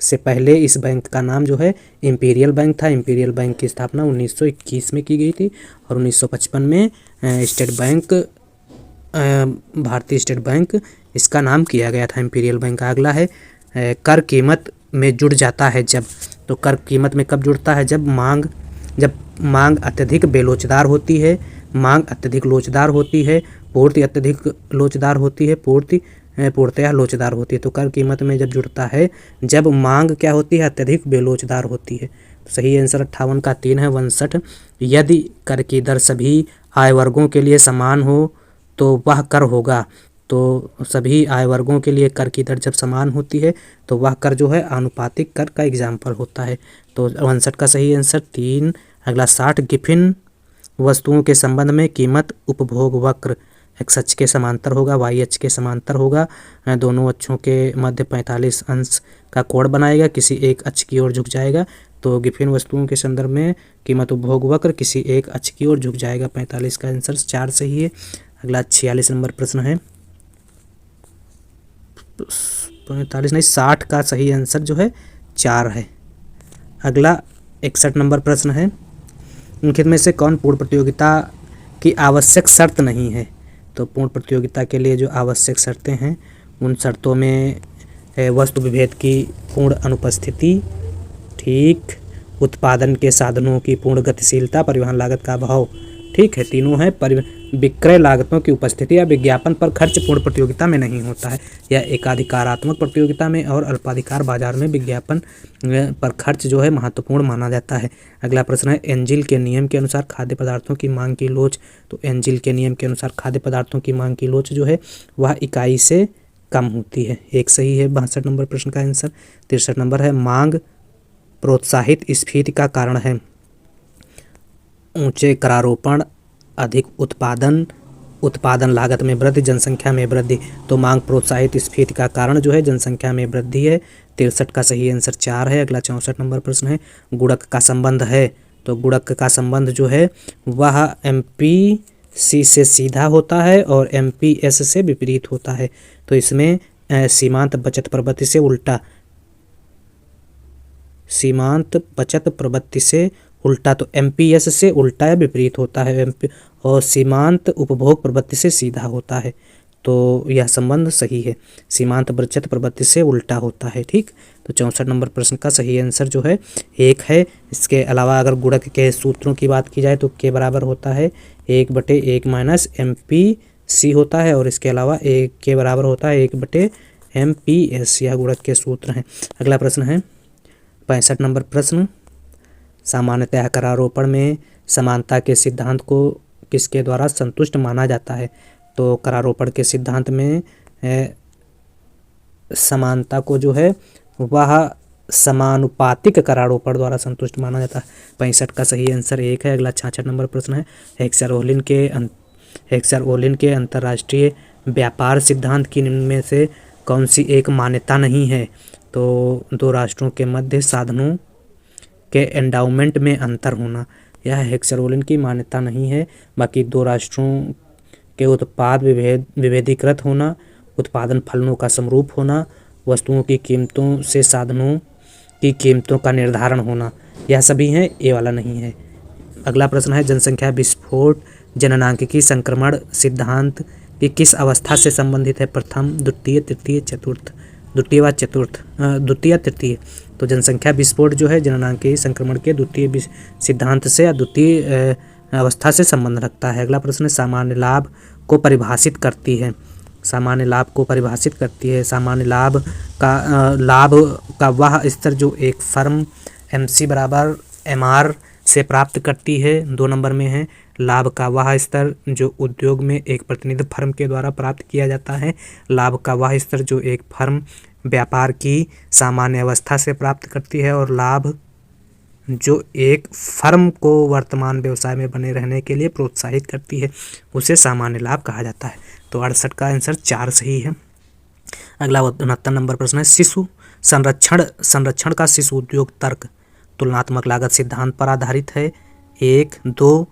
से पहले इस बैंक का नाम जो है इंपीरियल बैंक था। इंपीरियल बैंक की स्थापना 1921 में की गई थी और 1955 में स्टेट बैंक, भारतीय स्टेट बैंक, इसका नाम किया गया था इंपीरियल बैंक। अगला है कर कीमत में जुड़ जाता है जब। तो कर कीमत में कब जुड़ता है? जब मांग अत्यधिक बेलोचदार होती है, मांग अत्यधिक लोचदार होती है, पूर्ति अत्यधिक लोचदार होती है, पूर्णतया लोचदार होती है। तो कर कीमत में जब जुड़ता है जब मांग क्या होती है? अत्यधिक बेलोचदार होती है। तो सही आंसर 58 का 3 है। 59, यदि कर की दर सभी आय वर्गों के लिए समान हो तो वह कर होगा। तो सभी आय वर्गों के लिए कर की दर जब समान होती है तो वह कर जो है आनुपातिक कर का एग्जाम्पल होता है। तो 59 का सही आंसर 3। अगला 60, गिफिन वस्तुओं के संबंध में कीमत उपभोग वक्र एक्स अक्ष के समांतर होगा, वाई अक्ष के समांतर होगा। दोनों अक्षों के मध्य 45 अंश का कोण बनाएगा, किसी एक अक्ष की ओर झुक जाएगा। तो गिफिन वस्तुओं के संदर्भ में कीमत उपभोग वक्र किसी एक अक्ष की ओर झुक जाएगा। 45 का आंसर 4 सही है। अगला 46 नंबर प्रश्न है, 60 का सही आंसर जो है 4 है। अगला 61 नंबर प्रश्न है, निम्नलिखित में से कौन पूर्ण प्रतियोगिता की आवश्यक शर्त नहीं है? तो पूर्ण प्रतियोगिता के लिए जो आवश्यक शर्तें हैं उन शर्तों में वस्तु विभेद की पूर्ण अनुपस्थिति, ठीक, उत्पादन के साधनों की पूर्ण गतिशीलता, परिवहन लागत का अभाव, ठीक है, तीनों है। विक्रय लागतों की उपस्थिति या विज्ञापन पर खर्च पूर्ण प्रतियोगिता में नहीं होता है। या एकाधिकारात्मक प्रतियोगिता में और अल्पाधिकार बाजार में विज्ञापन पर खर्च जो है महत्वपूर्ण माना जाता है। अगला प्रश्न है, एंजिल के नियम के अनुसार खाद्य पदार्थों की मांग की लोच। तो एंजिल के नियम के अनुसार खाद्य पदार्थों की मांग की लोच जो है वह इकाई से कम होती है। एक सही है। 62 नंबर प्रश्न का आंसर। 63 नंबर है, मांग प्रोत्साहित स्फीति का कारण है। ऊंचे करारोपण, अधिक उत्पादन लागत में वृद्धि, जनसंख्या में वृद्धि। तो मांग प्रोत्साहित स्फीति का कारण जो है जनसंख्या में वृद्धि है। 63 का सही आंसर 4 है। अगला 64 नंबर प्रश्न है, गुणक का संबंध है। तो गुणक का संबंध जो है वह MPC से सीधा होता है और MPS से विपरीत होता है। तो इसमें सीमांत बचत प्रवृत्ति से उल्टा, तो MPS से उल्टा या विपरीत होता है, और सीमांत उपभोग प्रवृत्ति से सीधा होता है। तो यह संबंध सही है, सीमांत बचत प्रवृत्ति से उल्टा होता है। ठीक, तो 64 नंबर प्रश्न का सही आंसर जो है 1 है। इसके अलावा अगर गुणक के सूत्रों की बात की जाए तो के बराबर होता है 1/1 माइनस MPC होता है, और इसके अलावा के बराबर होता है 1/MPS। यह गुणक के सूत्र हैं। अगला प्रश्न है 65 नंबर प्रश्न, सामान्यतः करारोपण में समानता के सिद्धांत को किसके द्वारा संतुष्ट माना जाता है? तो करारोपण के सिद्धांत में समानता को जो है वह समानुपातिक करारोपण द्वारा संतुष्ट माना जाता है। 65 का सही आंसर 1 है। अगला 66 नंबर प्रश्न है, हेक्सर-ओलिन के अंतर्राष्ट्रीय व्यापार सिद्धांत की निम्न में से कौन सी एक मान्यता नहीं है? तो दो राष्ट्रों के मध्य साधनों के एंडाउमेंट में अंतर होना, यह हेक्सर-ओलिन की मान्यता नहीं है। बाकी दो राष्ट्रों के उत्पाद विभेदीकृत होना, उत्पादन फलनों का समरूप होना, वस्तुओं की कीमतों से साधनों की कीमतों का निर्धारण होना, यह सभी हैं, ए वाला नहीं है। अगला प्रश्न है जनसंख्या विस्फोट जननांकिकी संक्रमण सिद्धांत की किस अवस्था से संबंधित है? प्रथम, द्वितीय, तृतीय, चतुर्थ। द्वितीय व चतुर्थ, द्वितीय तृतीय। तो जनसंख्या विस्फोट जो है जननांकिकी संक्रमण के द्वितीय सिद्धांत से या द्वितीय अवस्था से संबंध रखता है। अगला प्रश्न है सामान्य लाभ को परिभाषित करती है। सामान्य लाभ को परिभाषित करती है। सामान्य लाभ का वह स्तर जो एक फर्म MC बराबर MR से प्राप्त करती है। 2 नंबर में है लाभ का वह स्तर जो उद्योग में एक प्रतिनिधि फर्म के द्वारा प्राप्त किया जाता है। लाभ का वह स्तर जो एक फर्म व्यापार की सामान्य अवस्था से प्राप्त करती है। और लाभ जो एक फर्म को वर्तमान व्यवसाय में बने रहने के लिए प्रोत्साहित करती है, उसे सामान्य लाभ कहा जाता है। तो 68 का आंसर 4 सही है। अगला 69 नंबर प्रश्न है शिशु संरक्षण का शिशु उद्योग तर्क तुलनात्मक लागत सिद्धांत पर आधारित है। 1, 2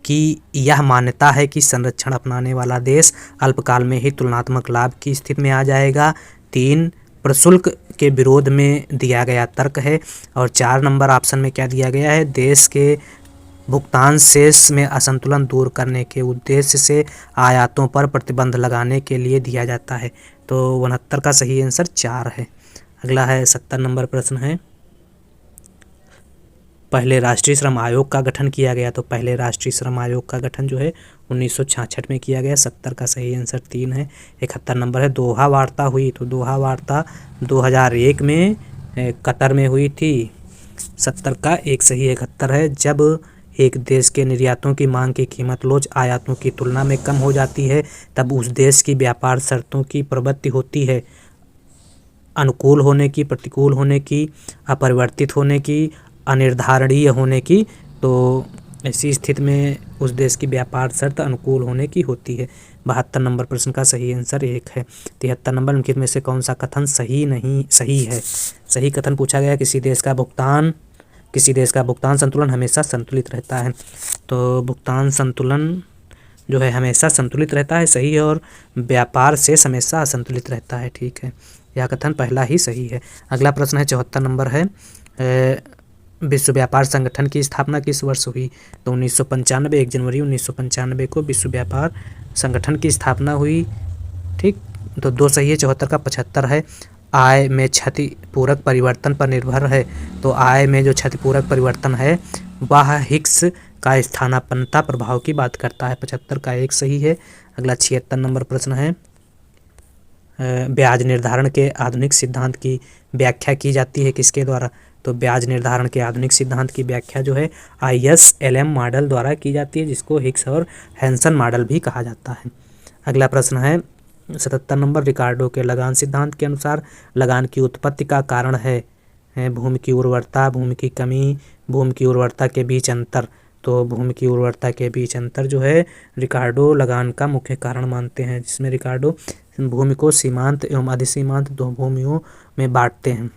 की यह मान्यता है कि संरक्षण अपनाने वाला देश अल्पकाल में ही तुलनात्मक लाभ की स्थिति में आ जाएगा। 3, प्रशुल्क के विरोध में दिया गया तर्क है। और 4 नंबर ऑप्शन में क्या दिया गया है? देश के भुगतान शेष में असंतुलन दूर करने के उद्देश्य से आयातों पर प्रतिबंध लगाने के लिए दिया जाता है। तो 69 का सही आंसर 4 है। अगला है 70 नंबर प्रश्न है पहले राष्ट्रीय श्रम आयोग का गठन किया गया। तो पहले राष्ट्रीय श्रम आयोग का गठन जो है 1966 में किया गया। 70 का सही आंसर 3 है। 71 नंबर है दोहा वार्ता हुई। तो दोहा वार्ता 2001 में कतर में हुई थी। 70 का 1 सही 71 है। जब एक देश के निर्यातों की मांग की कीमत लोच आयातों की तुलना में कम हो जाती है तब उस देश की व्यापार शर्तों की प्रवृत्ति होती है अनुकूल होने की, प्रतिकूल होने की, अपरिवर्तित होने की, अनिर्धारणीय होने की। तो ऐसी स्थिति में उस देश की व्यापार शर्त अनुकूल होने की होती है। 72 नंबर प्रश्न का सही आंसर 1 है। 73 नंबर निम्नलिखित में से कौन सा कथन सही है? सही कथन पूछा गया किसी देश का भुगतान संतुलन हमेशा संतुलित रहता है। तो भुगतान संतुलन जो है हमेशा संतुलित रहता है, सही है। और व्यापार शेष हमेशा असंतुलित रहता है, ठीक है। यह कथन पहला ही सही है। अगला प्रश्न है 74 नंबर है विश्व व्यापार संगठन की स्थापना किस वर्ष हुई? तो 1995 1 जनवरी 1995 को विश्व व्यापार संगठन की स्थापना हुई, ठीक। तो 2 सही है। 74 का 75 है आय में क्षतिपूरक परिवर्तन पर निर्भर है। तो आय में जो क्षतिपूरक परिवर्तन है वह हिग्स का स्थानापन्नता प्रभाव की बात करता है। 75 का 1 सही है। अगला 76 नंबर प्रश्न है ब्याज निर्धारण के आधुनिक सिद्धांत की व्याख्या की जाती है किसके द्वारा? तो ब्याज निर्धारण के आधुनिक सिद्धांत की व्याख्या जो है ISLM मॉडल द्वारा की जाती है, जिसको हिग्स और हैंसन मॉडल भी कहा जाता है। अगला प्रश्न है 77 नंबर रिकार्डो के लगान सिद्धांत के अनुसार लगान की उत्पत्ति का कारण है भूमि की उर्वरता, भूमि की कमी, भूमि की उर्वरता के बीच अंतर। तो भूमि की उर्वरता के बीच अंतर जो है रिकार्डो लगान का मुख्य कारण मानते हैं, जिसमें रिकार्डो भूमि को सीमांत एवं अधिसीमांत 2 भूमियों में बांटते हैं।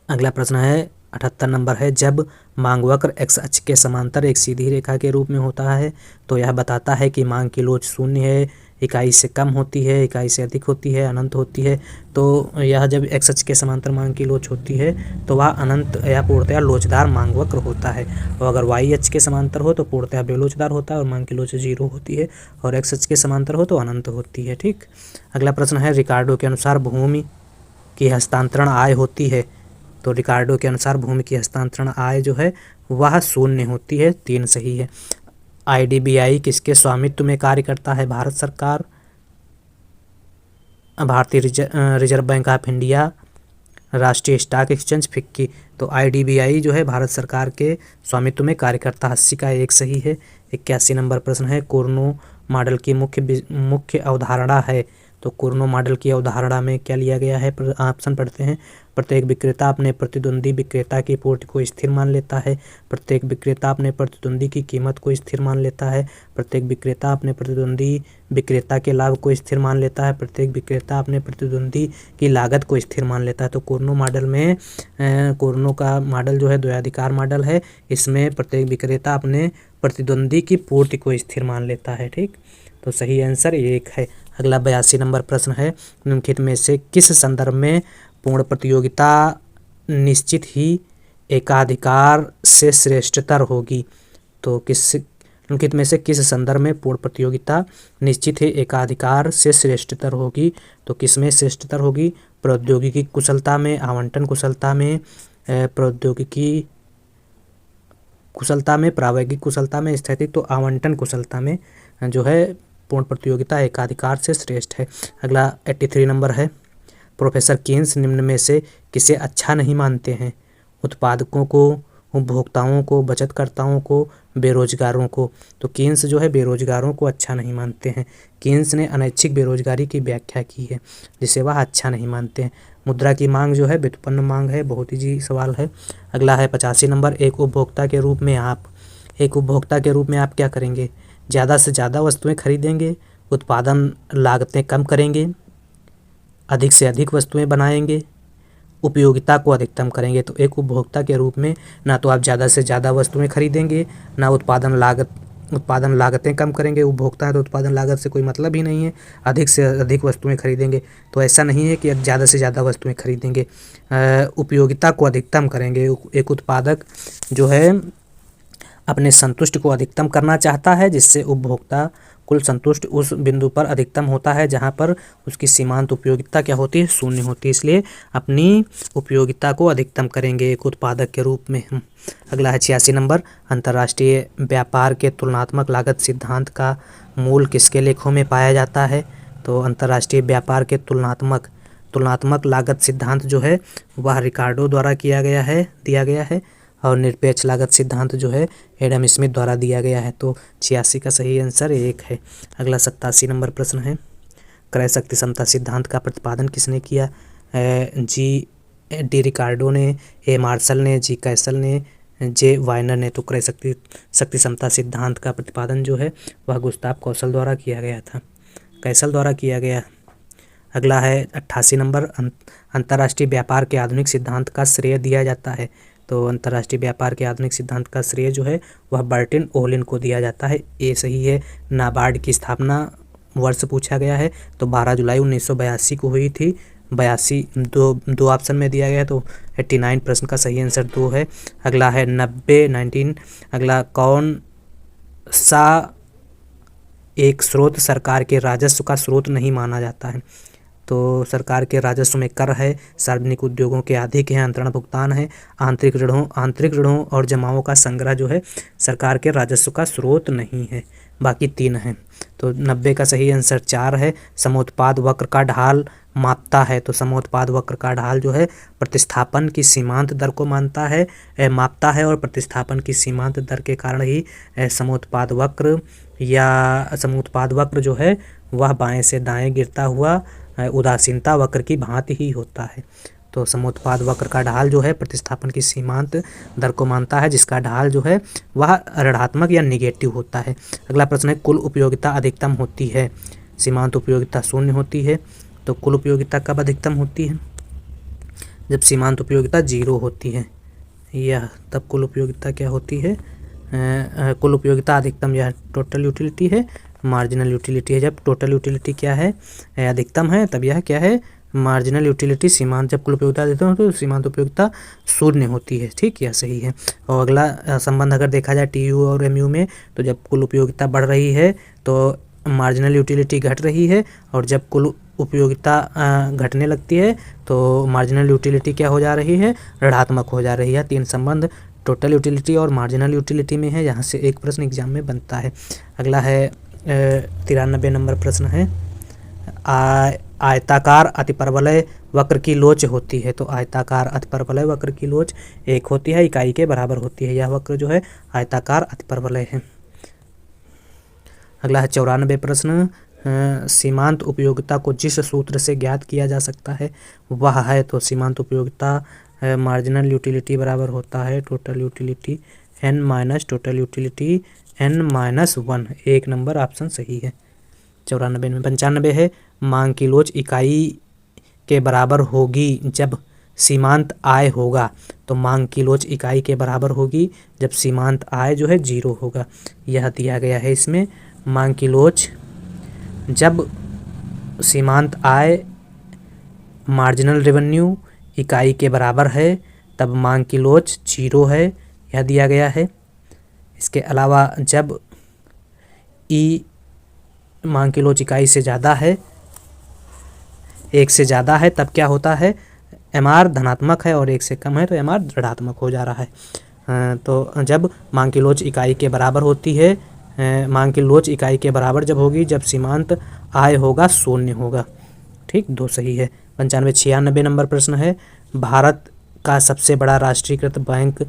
अगला प्रश्न है 78 नंबर है जब मांग वक्र x अक्ष के समांतर एक सीधी रेखा के रूप में होता है तो यह बताता है कि मांग की लोच शून्य है, इकाई से कम होती है, इकाई से अधिक होती है, अनंत होती है। तो यह जब x अक्ष के समांतर मांग की लोच होती है तो वह अनंत या पूर्णतया लोचदार मांग वक्र होता है। और अगर y अक्ष के समांतर हो तो पूर्णतया बेलोचदार होता है और मांग की लोच 0 होती है। और x अक्ष के समांतर हो तो अनंत होती है, ठीक। अगला प्रश्न है रिकार्डो के अनुसार भूमि की हस्तांतरण आय होती है। तो रिकार्डो के अनुसार भूमि की हस्तांतरण आय जो है वह शून्य होती है। 3 सही है। IDBI किसके स्वामित्व में कार्य करता है? भारत सरकार, भारतीय रिजर्व बैंक ऑफ इंडिया, राष्ट्रीय स्टॉक एक्सचेंज, फिक्की। तो IDBI जो है भारत सरकार के स्वामित्व में कार्य करता है। 80 का 1 सही है। 81 नंबर प्रश्न है कुर्नो मॉडल की मुख्य अवधारणा है। तो कुर्नो मॉडल की अवधारणा में क्या लिया गया है? ऑप्शन पढ़ते हैं। प्रत्येक विक्रेता अपने प्रतिद्वंदी विक्रेता की पूर्ति को स्थिर मान लेता है। प्रत्येक विक्रेता अपने प्रतिद्वंदी की कीमत को स्थिर मान लेता है। प्रत्येक विक्रेता अपने प्रतिद्वंदी विक्रेता के लाभ को स्थिर मान लेता है। प्रत्येक विक्रेता अपने प्रतिद्वंदी की लागत को स्थिर मान लेता है। तो कुर्नो मॉडल में कुर्नो का मॉडल जो है द्वयाधिकार मॉडल है। इसमें प्रत्येक विक्रेता अपने प्रतिद्वंदी की पूर्ति को स्थिर मान लेता है, ठीक। तो सही आंसर 1 है। अगला 82 नंबर प्रश्न है निम्नलिखित में से किस संदर्भ में पूर्ण प्रतियोगिता निश्चित ही एकाधिकार से श्रेष्ठतर होगी। तो किस निम्नलिखित में से किस संदर्भ में पूर्ण प्रतियोगिता निश्चित है? एकाधिकार से श्रेष्ठतर होगी, तो किस में श्रेष्ठतर होगी? प्रौद्योगिकी कुशलता में, आवंटन कुशलता में, प्रौद्योगिकी कुशलता में, प्रायोगिक कुशलता में, स्थैतिक तो आवंटन कुशलता में जो है पूर्ण प्रतियोगिता एकाधिकार से श्रेष्ठ है। अगला 83 नंबर है, प्रोफेसर कीन्स निम्न में से किसे अच्छा नहीं मानते हैं? उत्पादकों को, उपभोक्ताओं को, बचतकर्ताओं को, बेरोजगारों को। तो कीन्स जो है बेरोजगारों को अच्छा नहीं मानते हैं। कीन्स ने अनैच्छिक बेरोजगारी की व्याख्या की है जिसे वह अच्छा नहीं मानते हैं। मुद्रा की मांग जो है व्युत्पन्न मांग है, बहुत ही जी सवाल है। अगला है 85 नंबर, एक उपभोक्ता के रूप में आप क्या करेंगे? ज़्यादा से ज़्यादा वस्तुएं खरीदेंगे, उत्पादन लागतें कम करेंगे, अधिक से अधिक वस्तुएं बनाएंगे, उपयोगिता को अधिकतम करेंगे। तो एक उपभोक्ता के रूप में ना तो आप ज़्यादा से ज़्यादा वस्तुएं खरीदेंगे, ना उत्पादन लागतें कम करेंगे। उपभोक्ता है तो उत्पादन लागत से कोई मतलब ही नहीं है, अधिक से अधिक वस्तुएं खरीदेंगे। तो ऐसा नहीं है कि ज़्यादा से ज़्यादा वस्तुएं खरीदेंगे, उपयोगिता को अधिकतम करेंगे। एक उत्पादक जो है अपने संतुष्ट को अधिकतम करना चाहता है, जिससे उपभोक्ता कुल संतुष्ट उस बिंदु पर अधिकतम होता है जहां पर उसकी सीमांत उपयोगिता क्या होती है? शून्य होती है। इसलिए अपनी उपयोगिता को अधिकतम करेंगे एक उत्पादक के रूप में। अगला है 86 नंबर, अंतर्राष्ट्रीय व्यापार के तुलनात्मक लागत सिद्धांत का मूल किसके लेखों में पाया जाता है? तो अंतर्राष्ट्रीय व्यापार के तुलनात्मक लागत सिद्धांत जो है वह रिकार्डो द्वारा दिया गया है और निरपेक्ष लागत सिद्धांत जो है एडम स्मिथ द्वारा दिया गया है। तो 86 का सही आंसर 1 है। अगला 87 नंबर प्रश्न है, क्रय शक्ति समता सिद्धांत का प्रतिपादन किसने किया? जी डी रिकार्डो ने, ए मार्शल ने, जी कैसल ने, जे वाइनर ने। तो क्रय शक्ति समता सिद्धांत का प्रतिपादन जो है वह गुस्ताव कौशल द्वारा किया गया था, कैसल द्वारा किया गया। अगला है 88 नंबर, अंतर्राष्ट्रीय व्यापार के आधुनिक सिद्धांत का श्रेय दिया जाता है। तो अंतर्राष्ट्रीय व्यापार के आधुनिक सिद्धांत का श्रेय जो है वह बर्टिन ओलिन को दिया जाता है, ये सही है। नाबार्ड की स्थापना वर्ष पूछा गया है, तो 12 जुलाई 1982 को हुई थी। 82 दो ऑप्शन में दिया गया है, तो 89 प्रश्न का सही आंसर 2 है। अगला है 19। अगला कौन सा एक स्रोत सरकार के राजस्व का स्रोत नहीं माना जाता है? तो सरकार के राजस्व में कर है, सार्वजनिक उद्योगों के अधिक है, अंतरण भुगतान है, आंतरिक ऋणों और जमाओं का संग्रह जो है सरकार के राजस्व का स्रोत नहीं है, बाकी 3 हैं। तो 90 का सही आंसर 4 है। समोत्पाद वक्र का ढाल मापता है, तो समोत्पाद वक्र का ढाल जो है प्रतिस्थापन की सीमांत दर को मापता है और प्रतिस्थापन की सीमांत दर के कारण ही समोत्पाद वक्र जो है वह बाएं से दाएं गिरता हुआ उदासीनता वक्र की भांति ही होता है। तो समोत्पाद वक्र का ढाल जो है प्रतिस्थापन की सीमांत दर को मानता है, जिसका ढाल जो है वह ऋणात्मक या निगेटिव होता है। अगला प्रश्न है, कुल उपयोगिता अधिकतम होती है, सीमांत उपयोगिता 0 होती है। तो कुल उपयोगिता कब अधिकतम होती है? जब सीमांत उपयोगिता 0 होती है, यह तब कुल उपयोगिता क्या होती है? कुल उपयोगिता अधिकतम यह टोटल यूटिलिटी है, मार्जिनल यूटिलिटी है। जब टोटल यूटिलिटी क्या है? अधिकतम है, तब यह क्या है? Marginal utility. सीमांत जब कुल उपयोगिता देते हो तो सीमांत उपयोगिता 0 होती है, ठीक, यह सही है। और अगला संबंध अगर देखा जाए टीयू और एमयू में, तो जब कुल उपयोगिता बढ़ रही है तो मार्जिनल यूटिलिटी घट रही है, और जब कुल उपयोगिता घटने लगती है तो मार्जिनल यूटिलिटी क्या हो जा रही है? ऋणात्मक हो जा रही है। 3 संबंध टोटल यूटिलिटी और मार्जिनल यूटिलिटी में है, यहाँ से एक प्रश्न एग्जाम में बनता है। अगला है 93 नंबर प्रश्न है, आयताकार अतिपरवलय वक्र की लोच होती है। तो आयताकार अतिपरवलय वक्र की लोच 1 होती है, इकाई के बराबर होती है। यह वक्र जो है आयताकार अतिपरवलय है। अगला है 94 प्रश्न, सीमांत उपयोगिता को जिस सूत्र से ज्ञात किया जा सकता है वह है। तो सीमांत उपयोगिता मार्जिनल यूटिलिटी बराबर होता है total utility n minus total utility n-1। 1 number option सही है। 94 में 95 है, मांग की लोच इकाई के बराबर होगी जब सीमांत आय होगा। तो मांग की लोच इकाई के बराबर होगी जब सीमांत आय जो है 0 होगा, यह दिया गया है इसमें। मांग की लोच जब सीमांत आय मार्जिनल रेवेन्यू इकाई के बराबर है तब मांग की लोच 0 है, यह दिया गया है। इसके अलावा जब ई मांग की लोच इकाई से ज़्यादा है, 1 से ज़्यादा है, तब क्या होता है, MR धनात्मक है और 1 से कम है तो MR ऋणात्मक हो जा रहा है। तो जब मांग की लोच इकाई के बराबर होती है, मांग की लोच इकाई के बराबर जब होगी, जब सीमांत आय होगा 0 होगा। ठीक, 2 सही है। 95-96 नंबर प्रश्न है, भारत का सबसे बड़ा राष्ट्रीयकृत बैंक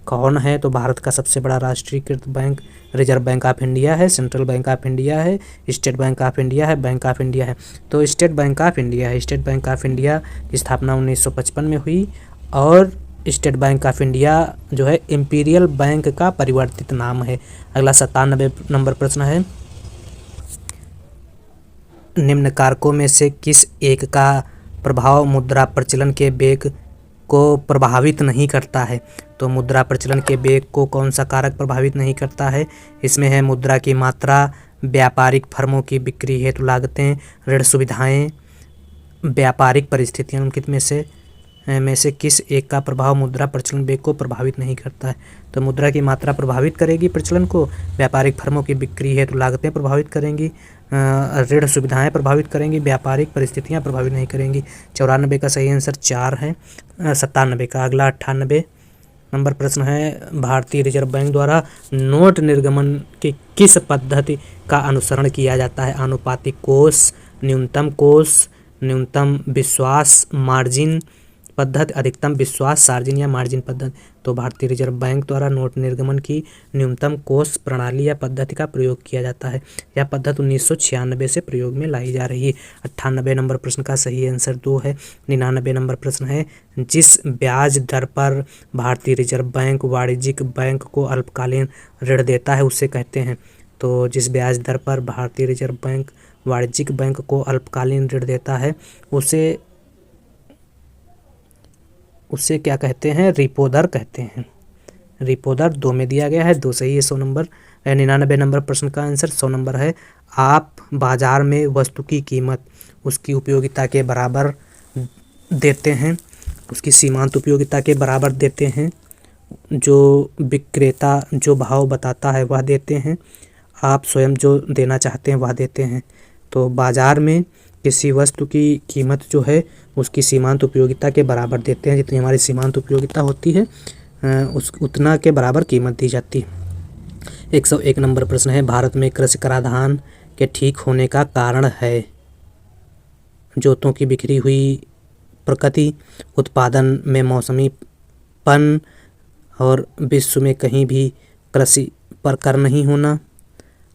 कौन है? तो भारत का सबसे बड़ा राष्ट्रीयकृत bank reserve bank of India है, सेंट्रल बैंक ऑफ इंडिया है, स्टेट बैंक ऑफ इंडिया है, बैंक ऑफ इंडिया है। तो स्टेट बैंक ऑफ इंडिया है। स्टेट बैंक ऑफ इंडिया की स्थापना 1955 में हुई और स्टेट बैंक ऑफ इंडिया जो है इंपीरियल बैंक का परिवर्तित नाम है। अगला 97 नंबर प्रश्न है, निम्न कारकों में से किस एक का प्रभाव मुद्रा प्रचलन के वेग को प्रभावित नहीं करता है? तो मुद्रा प्रचलन के वेग को कौन सा कारक प्रभावित नहीं करता है? इसमें है मुद्रा की मात्रा, व्यापारिक फर्मों की बिक्री हेतु लागतें, ऋण सुविधाएं, व्यापारिक परिस्थितियां। उनके में से किस एक का प्रभाव मुद्रा प्रचलन वेग को प्रभावित नहीं करता है? तो मुद्रा की मात्रा प्रभावित करेगी प्रचलन को, व्यापारिक फर्मों की बिक्री हेतु लागतें प्रभावित करेंगी, ऋण सुविधाएं प्रभावित करेंगी, व्यापारिक परिस्थितियां प्रभावित नहीं करेंगी। 94 का सही आंसर 4 है। 97 का। अगला 98 नंबर प्रश्न है, भारतीय रिजर्व बैंक द्वारा नोट निर्गमन की किस पद्धति का अनुसरण किया जाता है? आनुपातिक कोष, न्यूनतम कोष, न्यूनतम विश्वास मार्जिन पद्धति, अधिकतम विश्वास सार्जिन या मार्जिन पद्धति। तो भारतीय रिजर्व बैंक द्वारा नोट निर्गमन की न्यूनतम कोष प्रणाली या पद्धति का प्रयोग किया जाता है। यह पद्धति 1996 से प्रयोग में लाई जा रही है। 98 नंबर प्रश्न का सही आंसर 2 है। 99 नंबर प्रश्न है, जिस ब्याज दर पर भारतीय रिजर्व बैंक वाणिज्यिक बैंक को अल्पकालीन ऋण देता है उसे कहते हैं। तो जिस ब्याज दर पर भारतीय रिजर्व बैंक वाणिज्यिक बैंक को अल्पकालीन ऋण देता है उसे क्या कहते हैं? रेपो दर कहते हैं। रेपो दर 2 में दिया गया है, 2 सही है। 100 नंबर 99 नंबर प्रश्न का आंसर 100 नंबर है, आप बाजार में वस्तु की कीमत उसकी उपयोगिता के बराबर देते हैं, उसकी सीमांत उपयोगिता के बराबर देते हैं, जो विक्रेता जो भाव बताता है वह देते हैं, आप स्वयं जो देना चाहते हैं वह देते हैं। तो बाजार में किसी वस्तु की कीमत जो है उसकी सीमांत उपयोगिता के बराबर देते हैं, जितनी हमारी सीमांत उपयोगिता होती है उतना के बराबर कीमत दी जाती है। 101 नंबर प्रश्न है, भारत में कृषि कराधान के ठीक होने का कारण है? जोतों की बिखरी हुई प्रकृति, उत्पादन में मौसमीपन और विश्व में कहीं भी कृषि पर कर नहीं होना,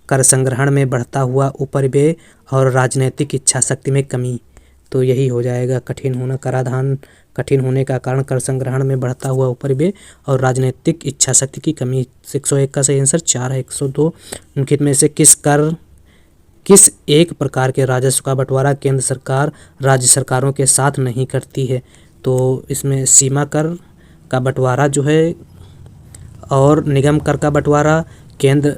कर संग्रहण में बढ़ता हुआ उपरिव्यय और राजनीतिक इच्छा शक्ति में कमी। तो यही हो जाएगा कठिन होना। कराधान कठिन होने का कारण कर संग्रहण में बढ़ता हुआ उपरिव्यय और राजनीतिक इच्छा शक्ति की कमी। 101 का सही आंसर 4 है। 102 निम्नलिखित में से किस एक प्रकार के राजस्व का बंटवारा केंद्र सरकार राज्य सरकारों के साथ नहीं करती है? तो इसमें सीमा कर का बंटवारा जो है और निगम कर का बंटवारा केंद्र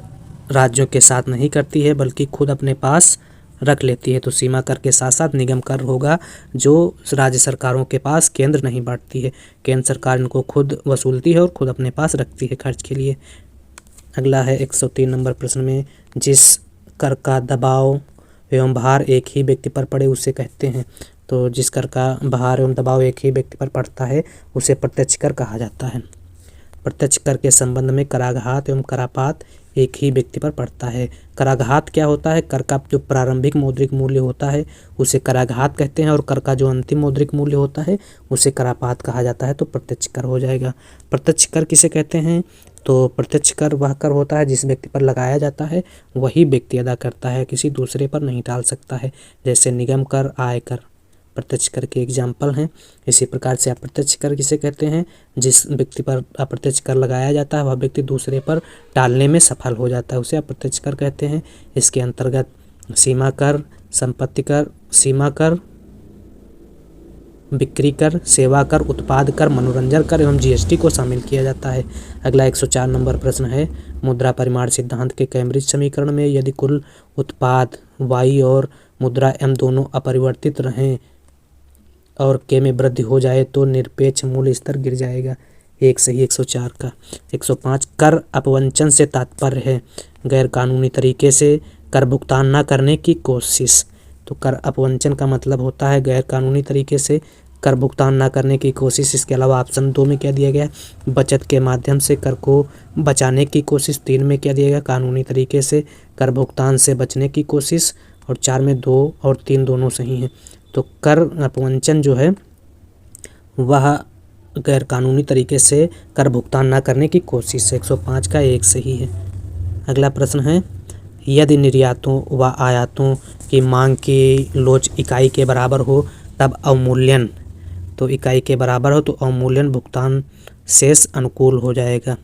राज्यों के साथ नहीं करती है बल्कि खुद अपने पास रख लेती है। तो सीमा कर के साथ साथ निगम कर होगा जो राज्य सरकारों के पास केंद्र नहीं बांटती है। केंद्र सरकार इनको खुद वसूलती है और खुद अपने पास रखती है खर्च के लिए। अगला है 103 नंबर प्रश्न में, जिस कर का दबाव एवं भार एक ही व्यक्ति पर पड़े उसे कहते हैं। तो जिस कर का भार एवं दबाव एक ही व्यक्ति पर पड़ता है उसे प्रत्यक्ष कर कहा जाता है। प्रत्यक्ष कर के संबंध में कराघात एवं करापात एक ही व्यक्ति पर पड़ता है। कराघात क्या होता है? कर का जो प्रारंभिक मौद्रिक मूल्य होता है उसे कराघात कहते हैं और कर का जो अंतिम मौद्रिक मूल्य होता है उसे करापात कहा जाता है। तो प्रत्यक्ष कर हो जाएगा। प्रत्यक्ष कर किसे कहते हैं? तो प्रत्यक्ष कर वह कर होता है जिस व्यक्ति पर लगाया जाता है वही व्यक्ति अदा करता है, किसी दूसरे पर नहीं डाल सकता है। जैसे निगम कर, आयकर प्रत्यक्ष कर के एग्जाम्पल हैं। इसी प्रकार से अप्रत्यक्ष कर किसे कहते हैं? जिस व्यक्ति पर अप्रत्यक्ष कर लगाया जाता है वह व्यक्ति दूसरे पर टालने में सफल हो जाता है, उसे अप्रत्यक्ष कर कहते हैं। इसके अंतर्गत सीमा कर, संपत्ति कर, सीमा कर, बिक्री कर, सेवा कर, उत्पाद कर, मनोरंजन कर एवं जीएसटी को शामिल किया जाता है। अगला 104 नंबर प्रश्न है, मुद्रा परिमाण सिद्धांत के कैम्ब्रिज समीकरण में यदि कुल उत्पाद Y और मुद्रा M दोनों अपरिवर्तित रहें और के में वृद्धि हो जाए तो निरपेक्ष मूल्य स्तर गिर जाएगा। एक सही 104 का। 105 कर अपवंचन से तात्पर्य है गैर कानूनी तरीके से कर भुगतान न करने की कोशिश। तो कर अपवंचन का मतलब होता है गैर कानूनी तरीके से कर भुगतान न करने की कोशिश। इसके अलावा ऑप्शन 2 में क्या दिया गया, बचत के माध्यम से कर को बचाने की कोशिश। 3 में क्या दिया गया, कानूनी तरीके से कर भुगतान से बचने की कोशिश। और 4 में 2 और 3 दोनों सही हैं। तो कर अपवंचन जो है वह गैर कानूनी तरीके से कर भुगतान न करने की कोशिश। 105 का एक सही है। अगला प्रश्न है, यदि निर्यातों व आयातों की मांग की लोच इकाई के बराबर हो तब अवमूल्यन, तो इकाई के बराबर हो तो अवमूल्यन भुगतान शेष अनुकूल हो जाएगा।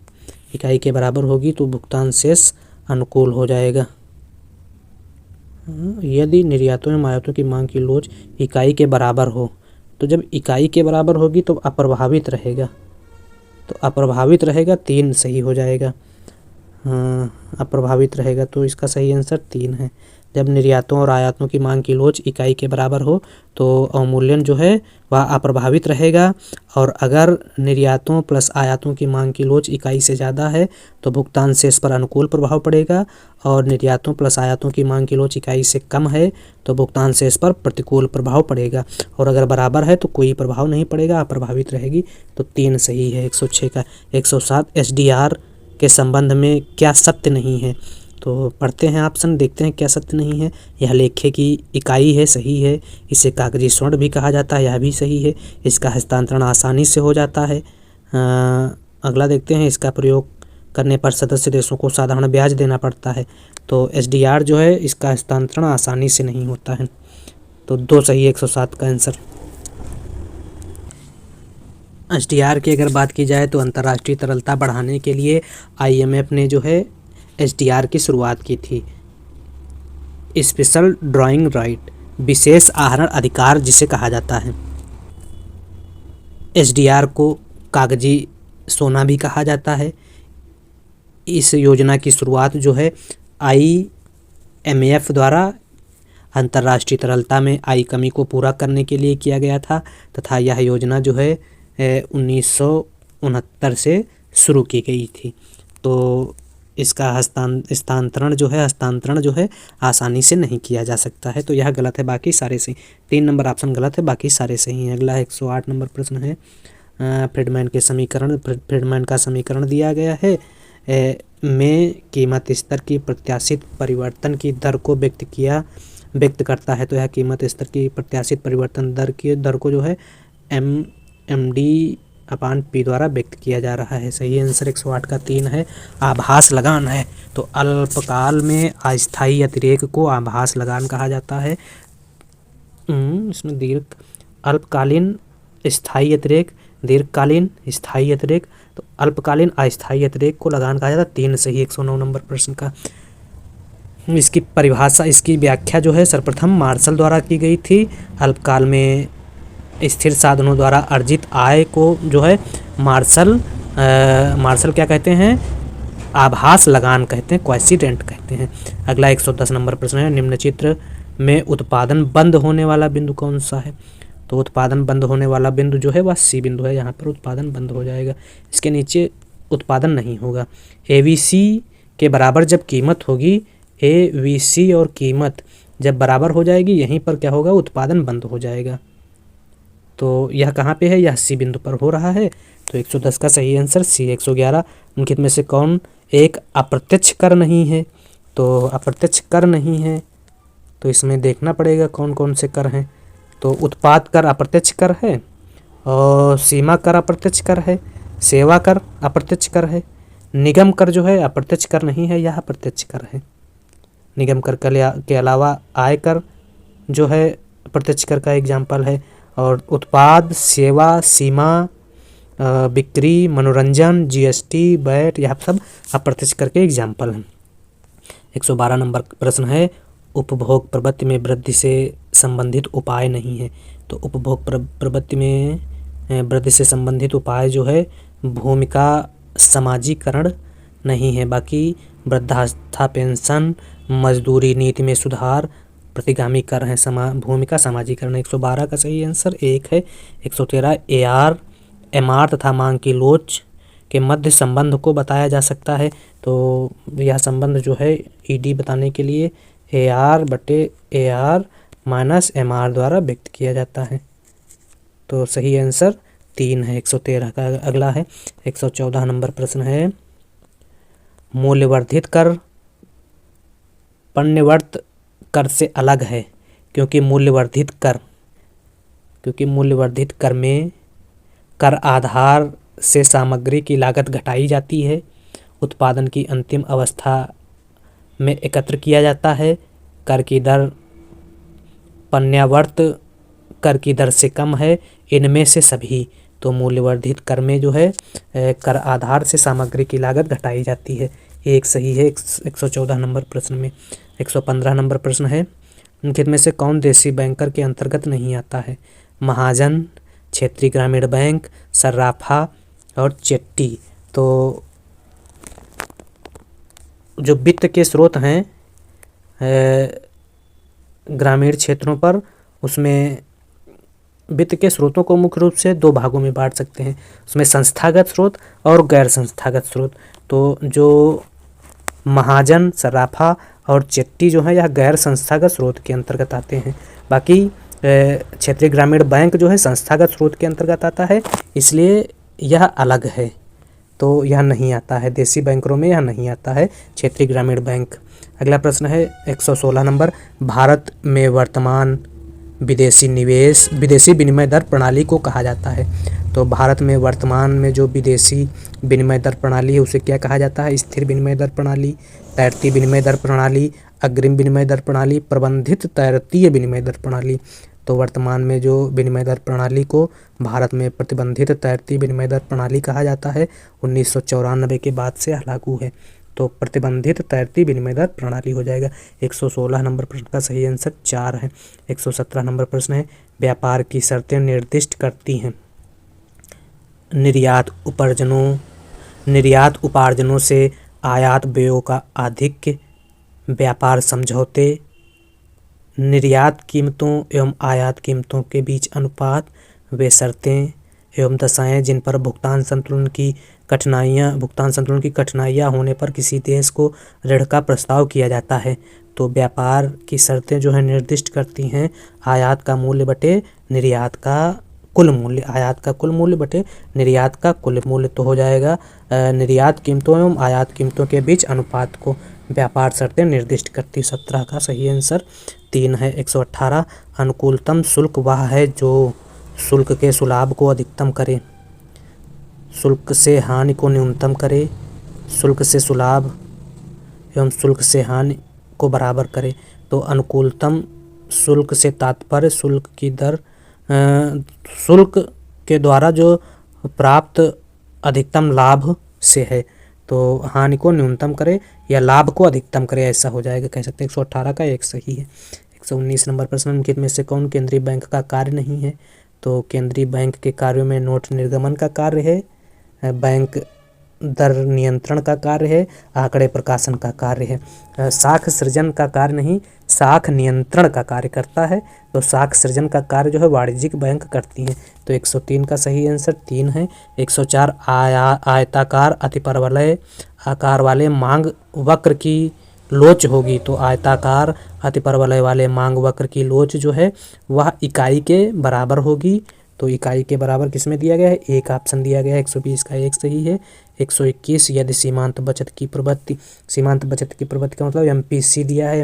इकाई के बराबर होगी तो भुगतान शेष अनुकूल हो जाएगा। यदि निर्यातों एवं आयातों की मांग की लोच इकाई के बराबर हो, तो जब इकाई के बराबर होगी तो अप्रभावित रहेगा, तो अप्रभावित रहेगा 3 सही हो जाएगा। अप्रभावित रहेगा तो इसका सही आंसर 3 है। जब निर्यातों और आयातों की मांग की लोच इकाई के बराबर हो तो अवमूल्यन जो है वह अप्रभावित रहेगा। और अगर निर्यातों प्लस आयातों की मांग की लोच इकाई से ज़्यादा है तो भुगतान शेष पर अनुकूल प्रभाव पड़ेगा। और निर्यातों प्लस आयातों की मांग की लोच इकाई से कम है तो भुगतान शेष पर प्रतिकूल प्रभाव पड़ेगा। और अगर बराबर है तो कोई प्रभाव नहीं पड़ेगा, अप्रभावित रहेगी। तो 3 सही है 106 का। 107 एसडीआर के संबंध में क्या सत्य नहीं है, तो पढ़ते हैं ऑप्शन, देखते हैं क्या सत्य नहीं है। यह लेखे की इकाई है, सही है। इसे कागजी स्वर्ण भी कहा जाता है, यह भी सही है। इसका हस्तांतरण आसानी से हो जाता है। अगला देखते हैं, इसका प्रयोग करने पर सदस्य देशों को साधारण ब्याज देना पड़ता है। तो एसडीआर जो है इसका हस्तांतरण आसानी से नहीं होता है। तो 2 सही 107 का आंसर। एसडीआर की अगर बात की जाए तो अंतर्राष्ट्रीय तरलता बढ़ाने के लिए आईएमएफ ने जो है एसडीआर की शुरुआत की थी। स्पेशल ड्राइंग राइट, विशेष आहरण अधिकार जिसे कहा जाता है। एसडीआर को कागजी सोना भी कहा जाता है। इस योजना की शुरुआत जो है आईएमएफ द्वारा अंतर्राष्ट्रीय तरलता में आई कमी को पूरा करने के लिए किया गया था तथा यह योजना जो है 1969 से शुरू की गई थी। तो इसका हस्तांतरण जो है आसानी से नहीं किया जा सकता है। तो यह गलत है, बाकी सारे सही। 3 नंबर ऑप्शन गलत है, बाकी सारे सही हैं। अगला 108 नंबर प्रश्न है, फ्रीडमैन का समीकरण दिया गया है में कीमत स्तर की प्रत्याशित परिवर्तन की दर को व्यक्त करता है। तो यह कीमत स्तर की प्रत्याशित परिवर्तन दर को जो है MD/P द्वारा व्यक्त किया जा रहा है। सही आंसर 108 का 3 है। आभास लगान है, तो अल्पकाल में अस्थायी अतिरेक को आभास लगान कहा जाता है। इसमें अल्पकालीन स्थायी अतिरेक, दीर्घकालीन स्थायी अतिरेक, तो अल्पकालीन अस्थायी अतिरेक को लगान कहा जाता है। 3 सही 109 नंबर प्रश्न का। इसकी परिभाषा, इसकी व्याख्या जो है सर्वप्रथम मार्शल द्वारा की गई थी। अल्पकाल में स्थिर साधनों द्वारा अर्जित आय को जो है मार्शल क्या कहते हैं, आभास लगान कहते हैं, क्वासिडेंट कहते हैं। अगला 110 नंबर प्रश्न है, निम्न चित्र में उत्पादन बंद होने वाला बिंदु कौन सा है। तो उत्पादन बंद होने वाला बिंदु जो है वह सी बिंदु है, यहाँ पर उत्पादन बंद हो जाएगा। इसके नीचे उत्पादन नहीं होगा। एवीसी के बराबर जब कीमत होगी, एवीसी और कीमत जब बराबर हो जाएगी, यहीं पर क्या होगा, उत्पादन बंद हो जाएगा। तो यह कहाँ पे है, यह सी बिंदु पर हो रहा है। तो 110 का सही आंसर सी। 111 निम्नलिखित में से कौन एक अप्रत्यक्ष कर नहीं है। तो अप्रत्यक्ष कर नहीं है, तो इसमें देखना पड़ेगा कौन कौन से कर हैं। तो उत्पाद कर अप्रत्यक्ष कर है, और सीमा कर अप्रत्यक्ष कर है, सेवा कर अप्रत्यक्ष कर है, निगम कर जो है अप्रत्यक्ष कर नहीं है, यह अप्रत्यक्ष कर है। निगम कर के अलावा आय कर जो है अप्रत्यक्ष कर का एग्जाम्पल है। और उत्पाद, सेवा, सीमा, बिक्री, मनोरंजन, जीएसटी, वैट, यह सब अप्रत्यक्ष कर के एग्जाम्पल हैं। 112 नंबर प्रश्न है, उपभोग प्रवृत्ति में वृद्धि से संबंधित उपाय नहीं है। तो उपभोग प्रवृत्ति में वृद्धि से संबंधित उपाय जो है भूमिका समाजीकरण नहीं है। बाकी वृद्धावस्था पेंशन, मजदूरी नीति में सुधार, प्रतिगामी कर हैं। भूमिका सामाजिकरण 112 का सही आंसर 1 है। 113 AR MR तथा मांग की लोच के मध्य संबंध को बताया जा सकता है। तो यह संबंध जो है ED बताने के लिए AR/AR माइनस MR द्वारा व्यक्त किया जाता है। तो सही आंसर 3 है 113 का। अगला है 114 नंबर प्रश्न है, मूल्यवर्धित कर पण्यवर्त कर से अलग है क्योंकि मूल्यवर्धित कर में कर आधार से सामग्री की लागत घटाई जाती है, उत्पादन की अंतिम अवस्था में एकत्र किया जाता है, कर की दर पण्यवर्त कर की दर से कम है, इनमें से सभी। तो मूल्यवर्धित कर में जो है कर आधार से सामग्री की लागत घटाई जाती है। एक सही है 114 नंबर प्रश्न में। 115 नंबर प्रश्न है, निम्नलिखित में से कौन देसी बैंकर के अंतर्गत नहीं आता है? महाजन, क्षेत्रीय ग्रामीण बैंक, सर्राफा और चिट्ठी। तो जो वित्त के स्रोत हैं ग्रामीण क्षेत्रों पर, उसमें वित्त के स्रोतों को मुख्य रूप से 2 भागों में बांट सकते हैं, उसमें संस्थागत स्रोत और गैर संस्थागत स्रोत। तो जो महाजन, सर्राफा और चिट्ठी जो है यह गैर संस्थागत स्रोत के अंतर्गत आते हैं। बाकी क्षेत्रीय ग्रामीण बैंक जो है संस्थागत स्रोत के अंतर्गत आता है, इसलिए यह अलग है। तो यह नहीं आता है, देसी बैंकरों में यह नहीं आता है क्षेत्रीय ग्रामीण बैंक। अगला प्रश्न है 116 नंबर, भारत में वर्तमान विदेशी विनिमय दर प्रणाली को कहा जाता है। तो भारत में वर्तमान में जो विदेशी विनिमय दर प्रणाली है उसे क्या कहा जाता है? स्थिर विनिमय दर प्रणाली, तैरती विनिमय दर प्रणाली, अग्रिम विनिमय दर प्रणाली, प्रबंधित तैरतीय विनिमय दर प्रणाली। तो वर्तमान में जो विनिमय दर प्रणाली को भारत में प्रतिबंधित तैरती विनिमय दर प्रणाली कहा जाता है। 1994 के बाद से लागू है। तो प्रतिबंधित तैरती विनिमय दर प्रणाली हो जाएगा। 116 नंबर प्रश्न का सही आंसर 4 है। 117 नंबर प्रश्न है, व्यापार की शर्तें निर्दिष्ट करती हैं निर्यात उपार्जनों से आयात व्ययों का आधिक्य, व्यापार समझौते, निर्यात कीमतों एवं आयात कीमतों के बीच अनुपात, वे शर्तें एवं दशाएं जिन पर भुगतान संतुलन की कठिनाइयाँ होने पर किसी देश को ऋण का प्रस्ताव किया जाता है। तो व्यापार की शर्तें जो है निर्दिष्ट करती हैं आयात का मूल्य बटे निर्यात का कुल मूल्य, आयात का कुल मूल्य बटे निर्यात का कुल मूल्य। तो हो जाएगा निर्यात कीमतों एवं आयात कीमतों के बीच अनुपात को व्यापार शर्तें निर्दिष्ट करती। 17 का सही आंसर 3 है। 118, अनुकूलतम शुल्क वह है जो शुल्क के सुलाभ को अधिकतम करे, शुल्क से हानि को न्यूनतम करे, शुल्क से सुलाभ एवं शुल्क से हानि को बराबर करे। तो अनुकूलतम शुल्क से तात्पर्य शुल्क की दर, शुल्क के द्वारा जो प्राप्त अधिकतम लाभ से है। तो हानि को न्यूनतम करे या लाभ को अधिकतम करे, ऐसा हो जाएगा, कह सकते हैं। 118 का एक सही है। 119 नंबर प्रश्न, निम्नलिखित में से कौन केंद्रीय बैंक का कार्य नहीं है? तो केंद्रीय बैंक के कार्यों में नोट निर्गमन का कार्य है, बैंक दर नियंत्रण का कार्य है, आंकड़े प्रकाशन का कार्य है। साख सृजन का कार्य नहीं, साख नियंत्रण का कार्य करता है। तो साख सृजन का कार्य जो है वाणिज्यिक बैंक करती है। तो 103 का सही आंसर 3 है। 104, आयताकार अतिपरवलय आकार वाले मांग वक्र की लोच होगी। तो आयताकार अतिपरवलय वाले मांग वक्र की लोच जो है वह इकाई के बराबर होगी। तो इकाई के बराबर किसमें दिया गया है? एक ऑप्शन दिया गया है। 120 का एक सही है। 121, यदि सीमांत बचत की प्रवृत्ति का मतलब MPC दिया है,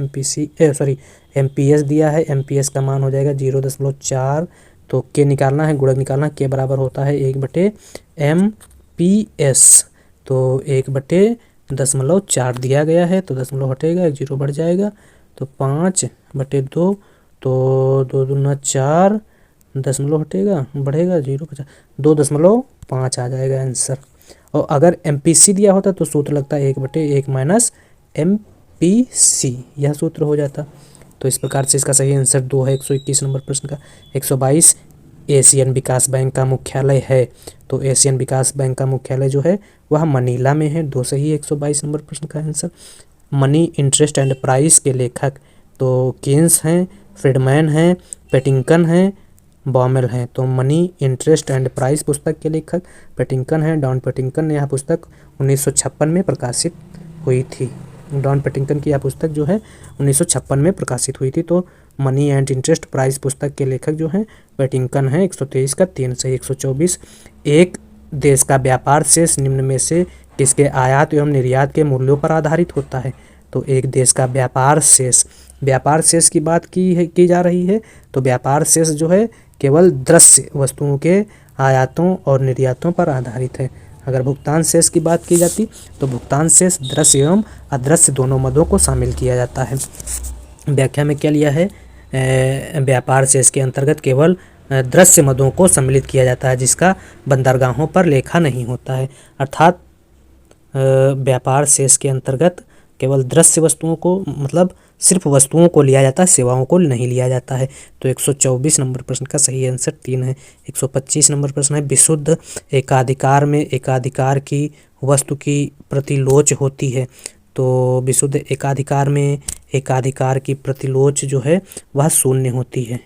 MPS दिया है, MPS का मान हो जाएगा 0.4। तो के निकालना है, गुणक निकालना, के बराबर होता है 1/MPS। तो 1/0.4 दिया गया है, तो दशमलव हटेगा, 1 0 बढ़ जाएगा, तो 5/2, तो 2 दूना 4, दशमलव हटेगा, बढ़ेगा 0 2.5 आ जाएगा आंसर। और अगर MPC दिया होता तो सूत्र लगता है 1/1 - MPC, यह सूत्र हो जाता। तो इस प्रकार से इसका सही आंसर 2 है 121 नंबर प्रश्न का। 122, एशियन विकास बैंक का मुख्यालय है। तो एशियन विकास बैंक का मुख्यालय जो है वह मनीला में है। 2 सही है 122 नंबर प्रश्न का answer. Money interest and price के लेखक तो केन्स हैं, फ्रीडमैन हैं, पेटिंकन हैं, बॉमेल हैं। तो मनी, इंटरेस्ट एंड प्राइस पुस्तक के लेखक पेटिंकन हैं। डॉन पेटिंकन ने यह पुस्तक 1956 में प्रकाशित हुई थी। डॉन पेटिंकन की यह पुस्तक जो है 1956 में प्रकाशित हुई थी। तो मनी एंड इंटरेस्ट प्राइस पुस्तक के लेखक जो हैं पेटिंकन हैं। 123 का 3 सही। 124, एक देश का व्यापार शेष निम्न में से किसके आयात एवं निर्यात के मूल्यों पर आधारित होता है? तो एक देश का व्यापार शेष की बात की जा रही है। तो व्यापार शेष जो है केवल दृश्य वस्तुओं के आयातों और निर्यातों पर आधारित है। अगर भुगतान शेष की बात की जाती तो भुगतान शेष दृश्य एवं अदृश्य दोनों मदों को शामिल किया जाता है। व्याख्या में क्या लिया है? व्यापार शेष के अंतर्गत केवल दृश्य मदों को सम्मिलित किया जाता है जिसका बंदरगाहों पर लेखा नहीं होता है। अर्थात व्यापार शेष के अंतर्गत केवल दृश्य वस्तुओं को, मतलब सिर्फ वस्तुओं को लिया जाता है, सेवाओं को नहीं लिया जाता है। तो 124 नंबर प्रश्न का सही आंसर 3 है। 125 नंबर प्रश्न है, विशुद्ध एकाधिकार में एकाधिकार की वस्तु की प्रतिलोच होती है। तो विशुद्ध एकाधिकार में एकाधिकार की प्रतिलोच जो है वह शून्य होती है।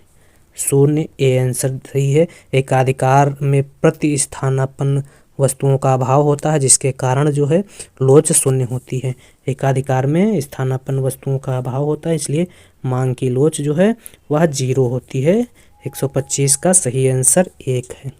शून्य, ए आंसर सही है। एकाधिकार में प्रतिस्थापन वस्तुओं का अभाव होता है जिसके कारण जो है लोच शून्य होती है। एकाधिकार में स्थानापन्न वस्तुओं का अभाव होता है इसलिए मांग की लोच जो है वह 0 होती है। 125 का सही आंसर 1 है।